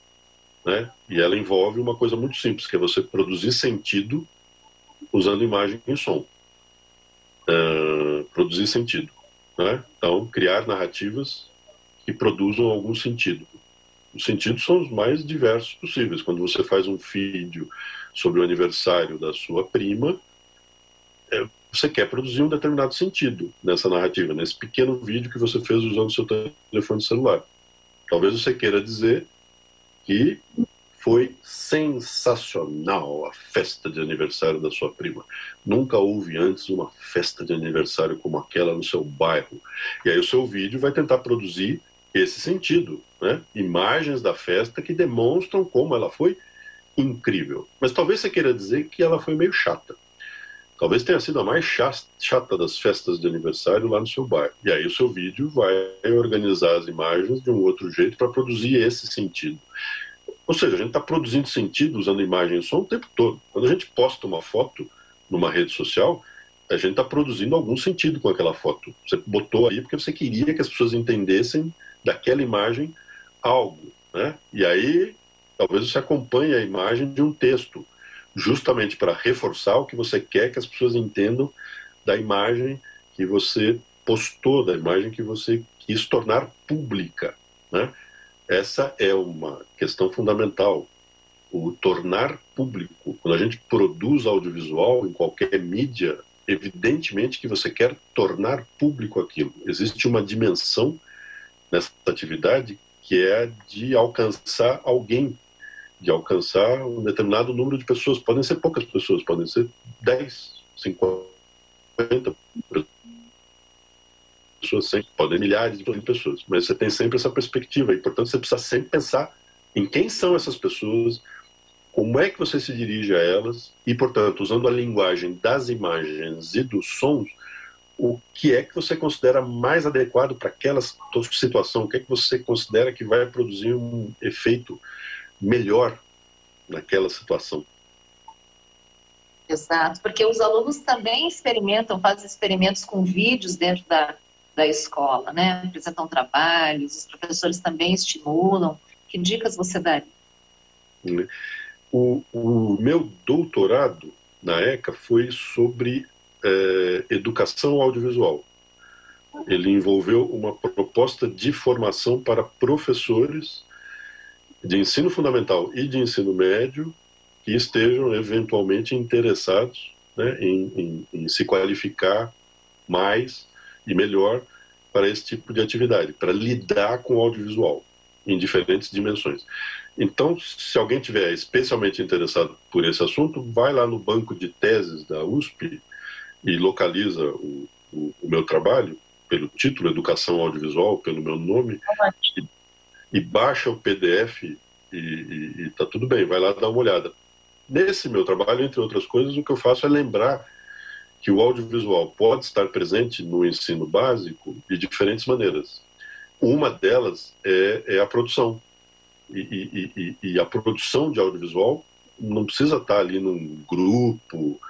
S2: né? E ela envolve uma coisa muito simples, que é você produzir sentido usando imagem e som. Produzir sentido, né? Então, criar narrativas que produzam algum sentido. Os sentidos são os mais diversos possíveis. Quando você faz um vídeo sobre o aniversário da sua prima, você quer produzir um determinado sentido nessa narrativa, nesse pequeno vídeo que você fez usando o seu telefone celular. Talvez você queira dizer que foi sensacional a festa de aniversário da sua prima. Nunca houve antes uma festa de aniversário como aquela no seu bairro. E aí o seu vídeo vai tentar produzir esse sentido, né? Imagens da festa que demonstram como ela foi incrível. Mas talvez você queira dizer que ela foi meio chata. Talvez tenha sido a mais chata das festas de aniversário lá no seu bairro. E aí o seu vídeo vai organizar as imagens de um outro jeito para produzir esse sentido. Ou seja, a gente está produzindo sentido usando imagem e som o tempo todo. Quando a gente posta uma foto numa rede social, a gente está produzindo algum sentido com aquela foto. Você botou aí porque você queria que as pessoas entendessem daquela imagem algo, né? E aí talvez você acompanhe a imagem de um texto, justamente para reforçar o que você quer que as pessoas entendam da imagem que você postou, da imagem que você quis tornar pública, né? Essa é uma questão fundamental, o tornar público. Quando a gente produz audiovisual em qualquer mídia, evidentemente que você quer tornar público aquilo. Existe uma dimensão nessa atividade que é de alcançar alguém, de alcançar um determinado número de pessoas. Podem ser poucas pessoas, podem ser 10, 50 pessoas, 100, podem milhares de pessoas, mas você tem sempre essa perspectiva e, portanto, você precisa sempre pensar em quem são essas pessoas, como é que você se dirige a elas e, portanto, usando a linguagem das imagens e dos sons, o que é que você considera mais adequado para aquela situação, o que é que você considera que vai produzir um efeito melhor naquela situação.
S1: Exato, porque os alunos também experimentam, fazem experimentos com vídeos dentro da escola, né? Apresentam trabalhos, os professores também estimulam. Que dicas você daria?
S2: O meu doutorado na ECA foi sobre educação audiovisual. Ele envolveu uma proposta de formação para professores de ensino fundamental e de ensino médio que estejam eventualmente interessados, né, em se qualificar mais e melhor para esse tipo de atividade, para lidar com o audiovisual em diferentes dimensões. Então, se alguém tiver especialmente interessado por esse assunto, vai lá no banco de teses da USP e localiza o meu trabalho pelo título Educação Audiovisual, pelo meu nome, e baixa o PDF e tá tudo bem, vai lá dar uma olhada. Nesse meu trabalho, entre outras coisas, o que eu faço é lembrar que o audiovisual pode estar presente no ensino básico de diferentes maneiras. Uma delas é a produção. E a produção de audiovisual não precisa estar ali num grupo,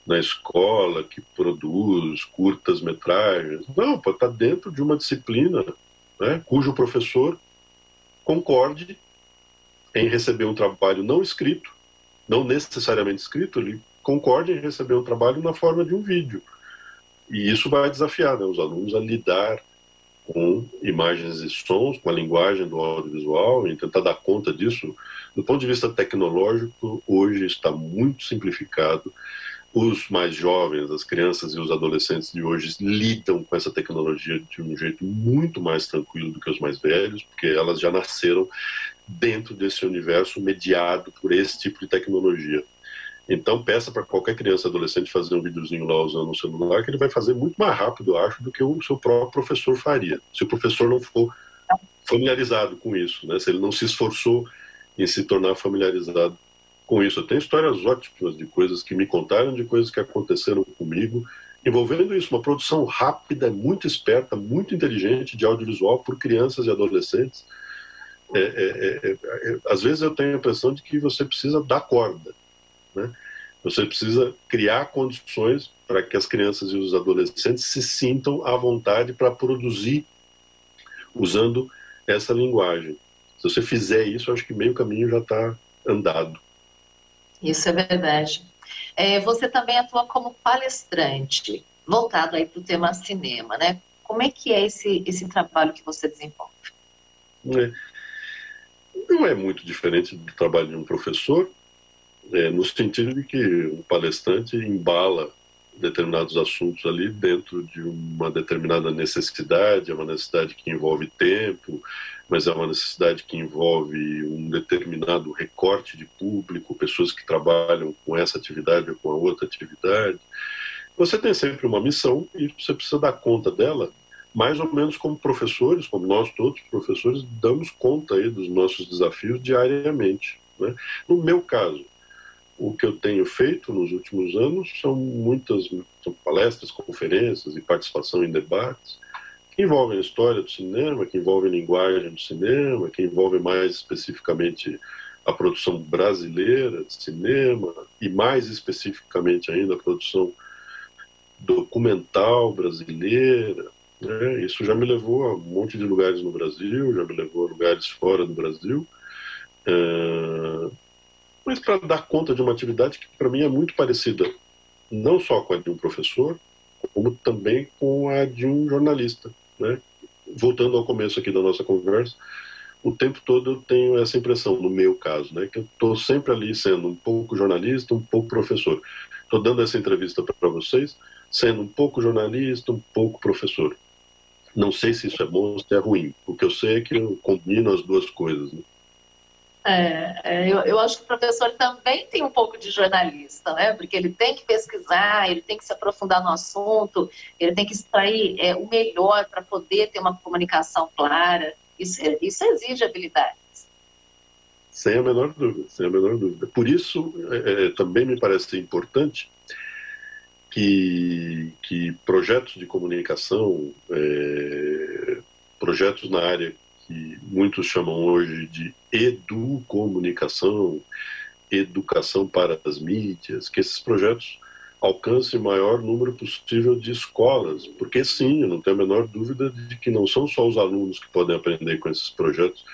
S2: na escola, que produz curtas-metragens. Não, pode estar dentro de uma disciplina, né, cujo professor concorde em receber um trabalho não escrito, não necessariamente escrito, ele concorde em receber um trabalho na forma de um vídeo. E isso vai desafiar, né, os alunos a lidar com imagens e sons, com a linguagem do audiovisual, e tentar dar conta disso. Do ponto de vista tecnológico, hoje está muito simplificado. Os mais jovens, as crianças e os adolescentes de hoje lidam com essa tecnologia de um jeito muito mais tranquilo do que os mais velhos, porque elas já nasceram dentro desse universo mediado por esse tipo de tecnologia. Então, peça para qualquer criança e adolescente fazer um videozinho lá usando o celular, que ele vai fazer muito mais rápido, eu acho, do que o seu próprio professor faria. Se o professor não for familiarizado com isso, né? Se ele não se esforçou em se tornar familiarizado com isso. Eu tenho histórias ótimas de coisas que me contaram, de coisas que aconteceram comigo, envolvendo isso, uma produção rápida, muito esperta, muito inteligente de audiovisual por crianças e adolescentes. Às vezes eu tenho a impressão de que você precisa dar corda, né? Você precisa criar condições para que as crianças e os adolescentes se sintam à vontade para produzir usando essa linguagem. Se você fizer isso, eu acho que meio caminho já está andado.
S1: Isso é verdade. Você também atua como palestrante, voltado aí para o tema cinema, né? Como é que é esse trabalho que você desenvolve?
S2: Não é muito diferente do trabalho de um professor, no sentido de que um palestrante embala determinados assuntos ali dentro de uma determinada necessidade, é uma necessidade que envolve tempo, mas é uma necessidade que envolve um determinado recorte de público, pessoas que trabalham com essa atividade ou com a outra atividade. Você tem sempre uma missão e você precisa dar conta dela, mais ou menos como professores, como nós todos professores, damos conta aí dos nossos desafios diariamente, né? No meu caso, o que eu tenho feito nos últimos anos são palestras, conferências e participação em debates que envolvem a história do cinema, que envolvem a linguagem do cinema, que envolvem mais especificamente a produção brasileira de cinema e mais especificamente ainda a produção documental brasileira, né? Isso já me levou a um monte de lugares no Brasil, já me levou a lugares fora do Brasil. Mas para dar conta de uma atividade que para mim é muito parecida, não só com a de um professor, como também com a de um jornalista, né? Voltando ao começo aqui da nossa conversa, o tempo todo eu tenho essa impressão, no meu caso, né, que eu estou sempre ali sendo um pouco jornalista, um pouco professor. Estou dando essa entrevista para vocês, sendo um pouco jornalista, um pouco professor. Não sei se isso é bom ou se é ruim. O que eu sei é que eu combino as duas coisas, né?
S1: Eu acho que o professor também tem um pouco de jornalista, né? Porque ele tem que pesquisar, ele tem que se aprofundar no assunto, ele tem que extrair o melhor para poder ter uma comunicação clara. Isso exige habilidades.
S2: Sem a menor dúvida, sem a menor dúvida. Por isso, também me parece importante que projetos de comunicação, projetos na área que muitos chamam hoje de educomunicação, educação para as mídias, que esses projetos alcance o maior número possível de escolas, porque sim, eu não tenho a menor dúvida de que não são só os alunos que podem aprender com esses projetos,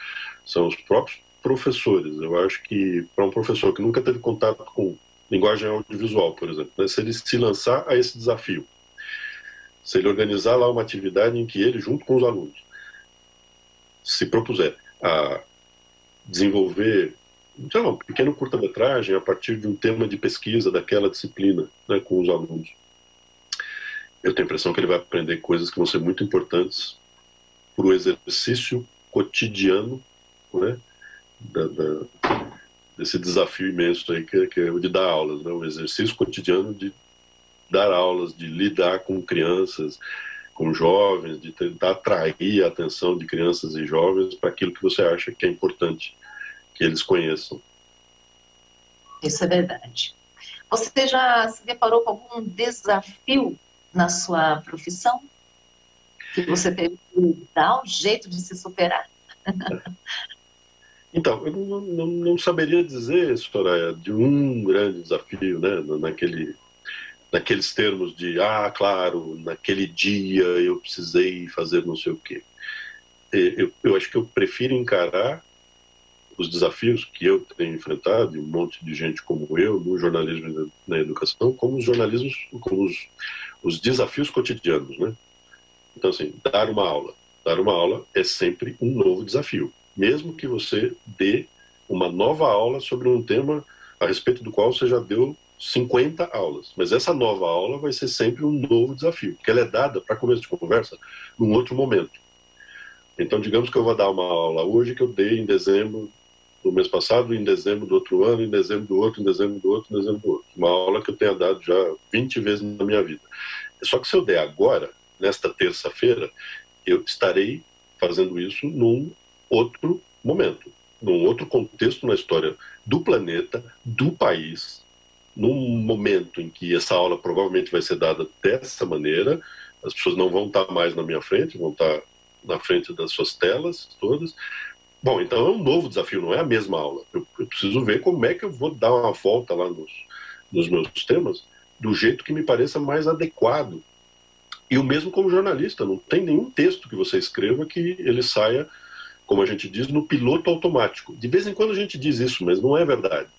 S2: são os próprios professores. Eu acho que para um professor que nunca teve contato com linguagem audiovisual, por exemplo, né, se ele se lançar a esse desafio, se ele organizar lá uma atividade em que ele, junto com os alunos, se propuser a desenvolver, sei lá, um pequeno curta-metragem a partir de um tema de pesquisa daquela disciplina, né, com os alunos, eu tenho a impressão que ele vai aprender coisas que vão ser muito importantes para o exercício cotidiano, né, desse desafio imenso aí que é o de dar aulas, né, o exercício cotidiano de dar aulas, de lidar com crianças, com jovens, de tentar atrair a atenção de crianças e jovens para aquilo que você acha que é importante que eles conheçam.
S1: Isso é verdade. Você já se deparou com algum desafio na sua profissão que você teve que dar um jeito de se superar?
S2: Então, eu não saberia dizer, Soraya, de um grande desafio, né, naqueles termos de, claro, naquele dia eu precisei fazer não sei o quê. Eu acho que eu prefiro encarar os desafios que eu tenho enfrentado, e um monte de gente como eu, no jornalismo e na educação, como os desafios cotidianos, né? Então, assim, dar uma aula é sempre um novo desafio, mesmo que você dê uma nova aula sobre um tema a respeito do qual você já deu 50 aulas, mas essa nova aula vai ser sempre um novo desafio, porque ela é dada, para começo de conversa, num outro momento. Então, digamos que eu vou dar uma aula hoje que eu dei em dezembro do mês passado, em dezembro do outro ano, em dezembro do outro, em dezembro do outro, em dezembro do outro. Uma aula que eu tenha dado já 20 vezes na minha vida. Só que se eu der agora, nesta terça-feira, eu estarei fazendo isso num outro momento, num outro contexto na história do planeta, do país, num momento em que essa aula provavelmente vai ser dada dessa maneira, as pessoas não vão estar mais na minha frente, vão estar na frente das suas telas todas. Bom, então é um novo desafio, não é a mesma aula. Eu preciso ver como é que eu vou dar uma volta lá nos meus temas do jeito que me pareça mais adequado. E o mesmo como jornalista, não tem nenhum texto que você escreva que ele saia, como a gente diz, no piloto automático. De vez em quando a gente diz isso, mas não é verdade.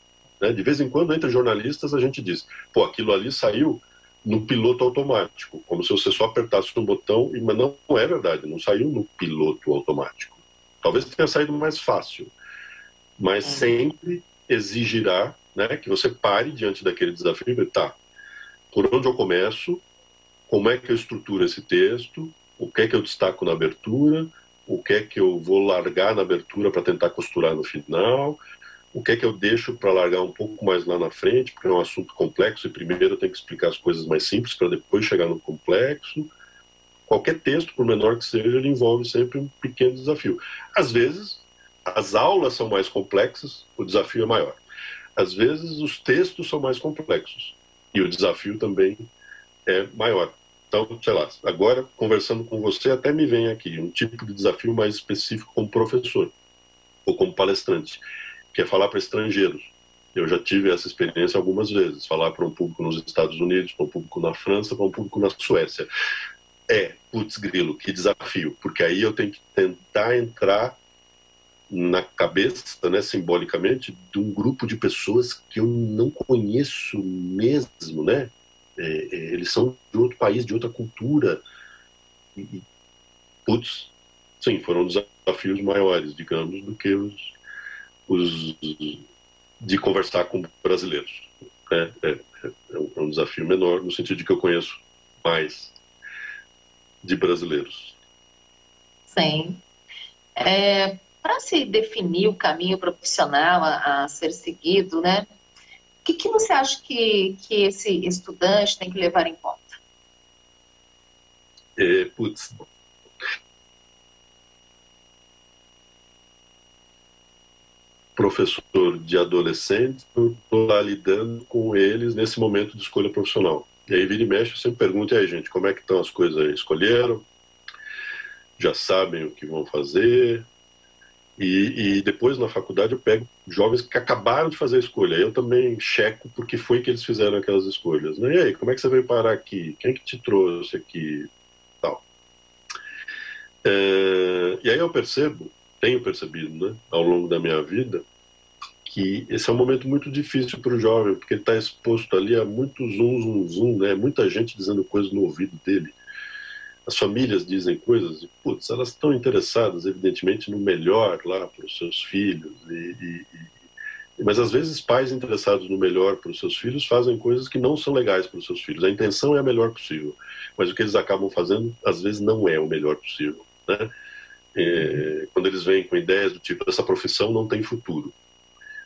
S2: Né? De vez em quando, entre jornalistas, a gente diz, aquilo ali saiu no piloto automático, como se você só apertasse um botão, mas não é verdade, não saiu no piloto automático. Talvez tenha saído mais fácil, mas sempre exigirá, né, que você pare diante daquele desafio e diga, por onde eu começo, como é que eu estruturo esse texto, o que é que eu destaco na abertura, o que é que eu vou largar na abertura para tentar costurar no final, o que é que eu deixo para largar um pouco mais lá na frente, porque é um assunto complexo e primeiro eu tenho que explicar as coisas mais simples para depois chegar no complexo. Qualquer texto, por menor que seja, ele envolve sempre um pequeno desafio. Às vezes, as aulas são mais complexas, o desafio é maior. Às vezes, os textos são mais complexos e o desafio também é maior. Então, sei lá, agora, conversando com você, até me vem aqui um tipo de desafio mais específico como professor ou como palestrante, que é falar para estrangeiros. Eu já tive essa experiência algumas vezes, falar para um público nos Estados Unidos, para um público na França, para um público na Suécia. Putz grilo, que desafio, porque aí eu tenho que tentar entrar na cabeça, né, simbolicamente, de um grupo de pessoas que eu não conheço mesmo, né? Eles são de outro país, de outra cultura. Putz, sim, foram desafios maiores, digamos, do que os de conversar com brasileiros. É um desafio menor, no sentido de que eu conheço mais de brasileiros.
S1: Sim. Para se definir o caminho profissional a ser seguido, né? O que você acha que esse estudante tem que levar em conta?
S2: Professor de adolescentes, eu estou lá lidando com eles nesse momento de escolha profissional. E aí, vira e mexe, eu sempre pergunto, e aí, gente, como é que estão as coisas aí? Escolheram? Já sabem o que vão fazer? E depois, na faculdade, eu pego jovens que acabaram de fazer a escolha. Eu também checo porque foi que eles fizeram aquelas escolhas, né? E aí, como é que você veio parar aqui? Quem que te trouxe aqui? Tal. E aí eu tenho percebido, né, ao longo da minha vida, que esse é um momento muito difícil para o jovem, porque ele está exposto ali a muito zum, né? Muita gente dizendo coisas no ouvido dele. As famílias dizem coisas e, putz, elas estão interessadas, evidentemente, no melhor lá para os seus filhos. Mas, às vezes, pais interessados no melhor para os seus filhos fazem coisas que não são legais para os seus filhos. A intenção é a melhor possível, mas o que eles acabam fazendo, às vezes, não é o melhor possível, né? Quando eles vêm com ideias do tipo, essa profissão não tem futuro.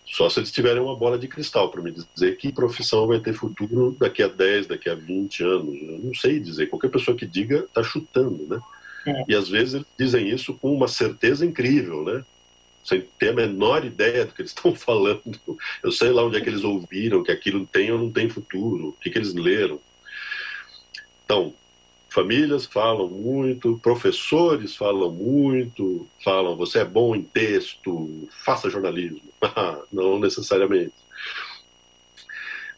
S2: Só se eles tiverem uma bola de cristal para me dizer que profissão vai ter futuro daqui a 10, daqui a 20 anos. Eu não sei dizer. Qualquer pessoa que diga está chutando, né? E às vezes eles dizem isso com uma certeza incrível, né? Sem ter a menor ideia do que eles estão falando. Eu sei lá onde é que eles ouviram que aquilo tem ou não tem futuro, o que eles leram. Então, famílias falam muito, professores falam muito, falam, você é bom em texto, faça jornalismo. Não necessariamente.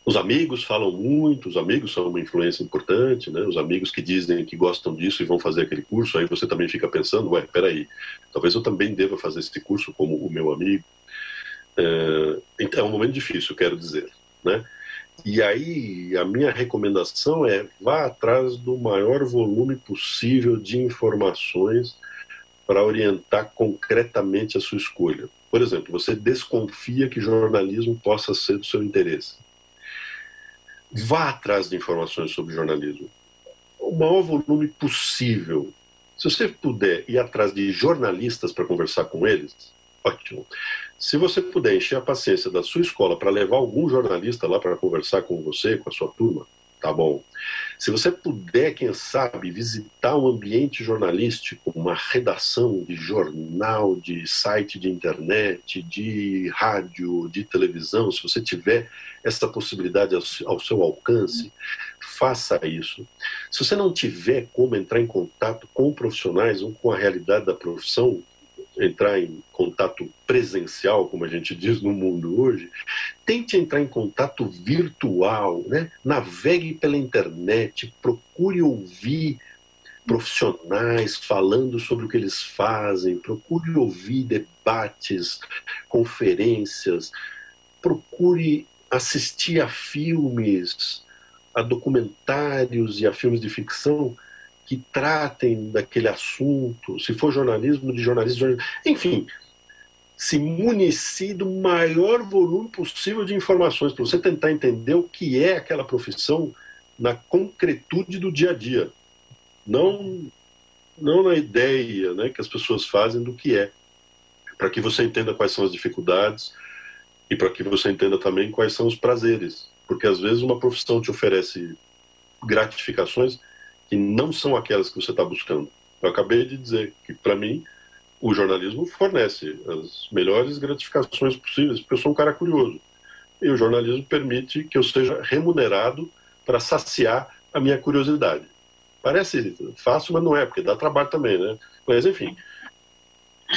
S2: Os amigos falam muito, os amigos são uma influência importante, né? Os amigos que dizem que gostam disso e vão fazer aquele curso, aí você também fica pensando, peraí, talvez eu também deva fazer esse curso como o meu amigo. Então, é um momento difícil, quero dizer, né? E aí, a minha recomendação é vá atrás do maior volume possível de informações para orientar concretamente a sua escolha. Por exemplo, você desconfia que jornalismo possa ser do seu interesse. Vá atrás de informações sobre jornalismo. O maior volume possível. Se você puder ir atrás de jornalistas para conversar com eles, ótimo. Se você puder encher a paciência da sua escola para levar algum jornalista lá para conversar com você, com a sua turma, tá bom. Se você puder, quem sabe, visitar um ambiente jornalístico, uma redação de jornal, de site de internet, de rádio, de televisão, se você tiver essa possibilidade ao seu alcance, faça isso. Se você não tiver como entrar em contato com profissionais ou com a realidade da profissão, entrar em contato presencial, como a gente diz no mundo hoje, tente entrar em contato virtual, né? Navegue pela internet, procure ouvir profissionais falando sobre o que eles fazem, procure ouvir debates, conferências, procure assistir a filmes, a documentários e a filmes de ficção que tratem daquele assunto, se for jornalismo, de jornalismo, enfim, se municie do maior volume possível de informações para você tentar entender o que é aquela profissão na concretude do dia a dia, não na ideia, né, que as pessoas fazem do que é, para que você entenda quais são as dificuldades e para que você entenda também quais são os prazeres, porque às vezes uma profissão te oferece gratificações que não são aquelas que você está buscando. Eu acabei de dizer que, para mim, o jornalismo fornece as melhores gratificações possíveis, porque eu sou um cara curioso. E o jornalismo permite que eu seja remunerado para saciar a minha curiosidade. Parece fácil, mas não é, porque dá trabalho também, né? Mas, enfim,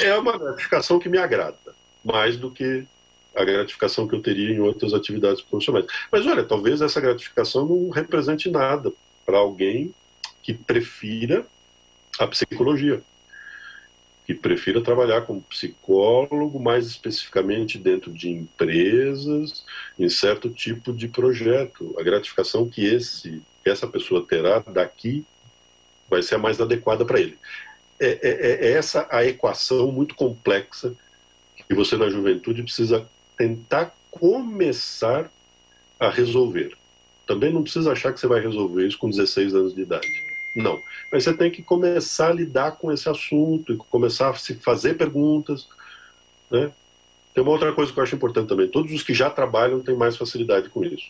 S2: é uma gratificação que me agrada, mais do que a gratificação que eu teria em outras atividades profissionais. Mas, olha, talvez essa gratificação não represente nada para alguém que prefira a psicologia, que prefira trabalhar como psicólogo, mais especificamente dentro de empresas, em certo tipo de projeto. A gratificação que essa pessoa terá daqui vai ser a mais adequada para ele. É essa a equação muito complexa que você na juventude precisa tentar começar a resolver. Também não precisa achar que você vai resolver isso com 16 anos de idade. Não. Mas você tem que começar a lidar com esse assunto e começar a se fazer perguntas, né? Tem uma outra coisa que eu acho importante também. Todos os que já trabalham têm mais facilidade com isso.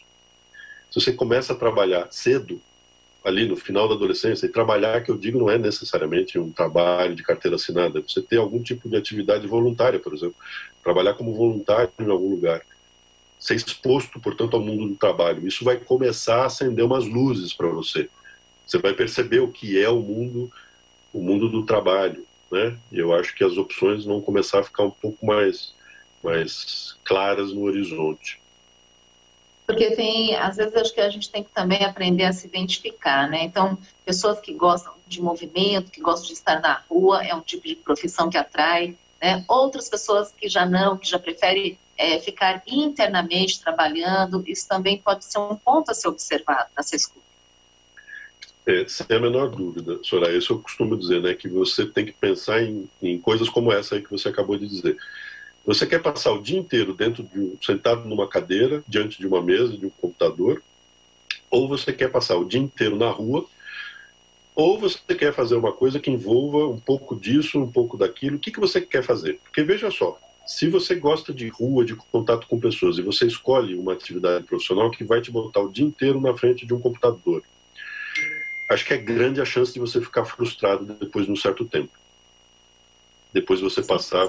S2: Se você começa a trabalhar cedo, ali no final da adolescência, e trabalhar, que eu digo, não é necessariamente um trabalho de carteira assinada, é você ter algum tipo de atividade voluntária, por exemplo. Trabalhar como voluntário em algum lugar. Ser exposto, portanto, ao mundo do trabalho. Isso vai começar a acender umas luzes para você. Você vai perceber o que é o mundo do trabalho. né? E eu acho que as opções vão começar a ficar um pouco mais claras no horizonte.
S1: Porque às vezes, acho que a gente tem que também aprender a se identificar, né? Então, pessoas que gostam de movimento, que gostam de estar na rua, é um tipo de profissão que atrai, né? Outras pessoas que já não, que já preferem ficar internamente trabalhando, isso também pode ser um ponto a ser observado nessa escuta.
S2: Sem a menor dúvida, Soraya, isso eu costumo dizer, né? Que você tem que pensar em coisas como essa aí que você acabou de dizer. Você quer passar o dia inteiro sentado numa cadeira, diante de uma mesa, de um computador, ou você quer passar o dia inteiro na rua, ou você quer fazer uma coisa que envolva um pouco disso, um pouco daquilo. O que você quer fazer? Porque veja só, se você gosta de rua, de contato com pessoas, e você escolhe uma atividade profissional que vai te botar o dia inteiro na frente de um computador, acho que é grande a chance de você ficar frustrado depois de um certo tempo. Depois de você passar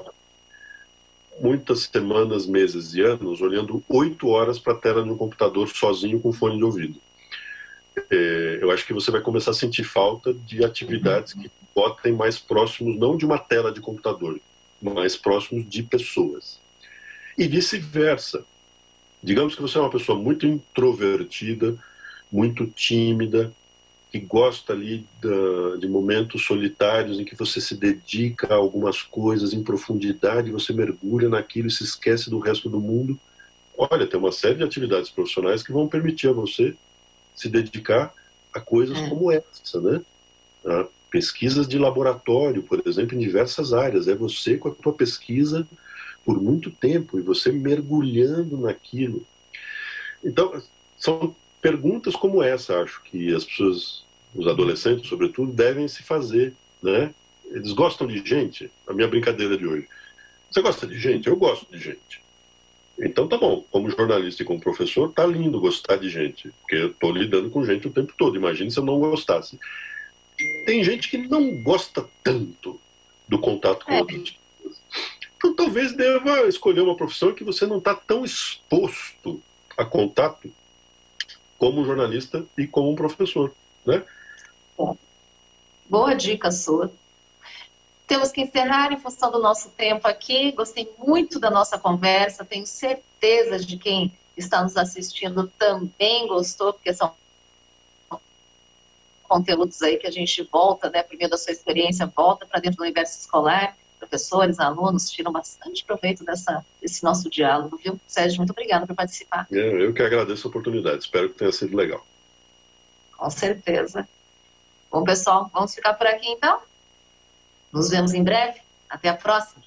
S2: muitas semanas, meses e anos olhando 8 horas para a tela de um computador sozinho com fone de ouvido. Eu acho que você vai começar a sentir falta de atividades que botem mais próximos, não de uma tela de computador, mais próximos de pessoas. E vice-versa. Digamos que você é uma pessoa muito introvertida, muito tímida, que gosta ali de momentos solitários em que você se dedica a algumas coisas em profundidade, você mergulha naquilo e se esquece do resto do mundo. Olha, tem uma série de atividades profissionais que vão permitir a você se dedicar a coisas como essa, né? Pesquisas de laboratório, por exemplo, em diversas áreas. É você com a tua pesquisa por muito tempo e você mergulhando naquilo. Então, são perguntas como essa, acho que as pessoas, os adolescentes, sobretudo, devem se fazer, né? Eles gostam de gente? A minha brincadeira de hoje. Você gosta de gente? Eu gosto de gente. Então tá bom, como jornalista e como professor, tá lindo gostar de gente, porque eu tô lidando com gente o tempo todo. Imagine se eu não gostasse. Tem gente que não gosta tanto do contato com outras pessoas. Então talvez deva escolher uma profissão que você não está tão exposto a contato como um jornalista e como um professor, né?
S1: Boa dica sua. Temos que encerrar em função do nosso tempo aqui. Gostei muito da nossa conversa. Tenho certeza de quem está nos assistindo também gostou, porque são conteúdos aí que a gente volta, né, por meio da sua experiência, volta para dentro do universo escolar. Professores, alunos tiram bastante proveito desse nosso diálogo, viu? Sérgio, muito obrigada por participar.
S2: Eu que agradeço a oportunidade. Espero que tenha sido legal.
S1: Com certeza. Bom, pessoal, vamos ficar por aqui então? Nos vemos em breve. Até a próxima.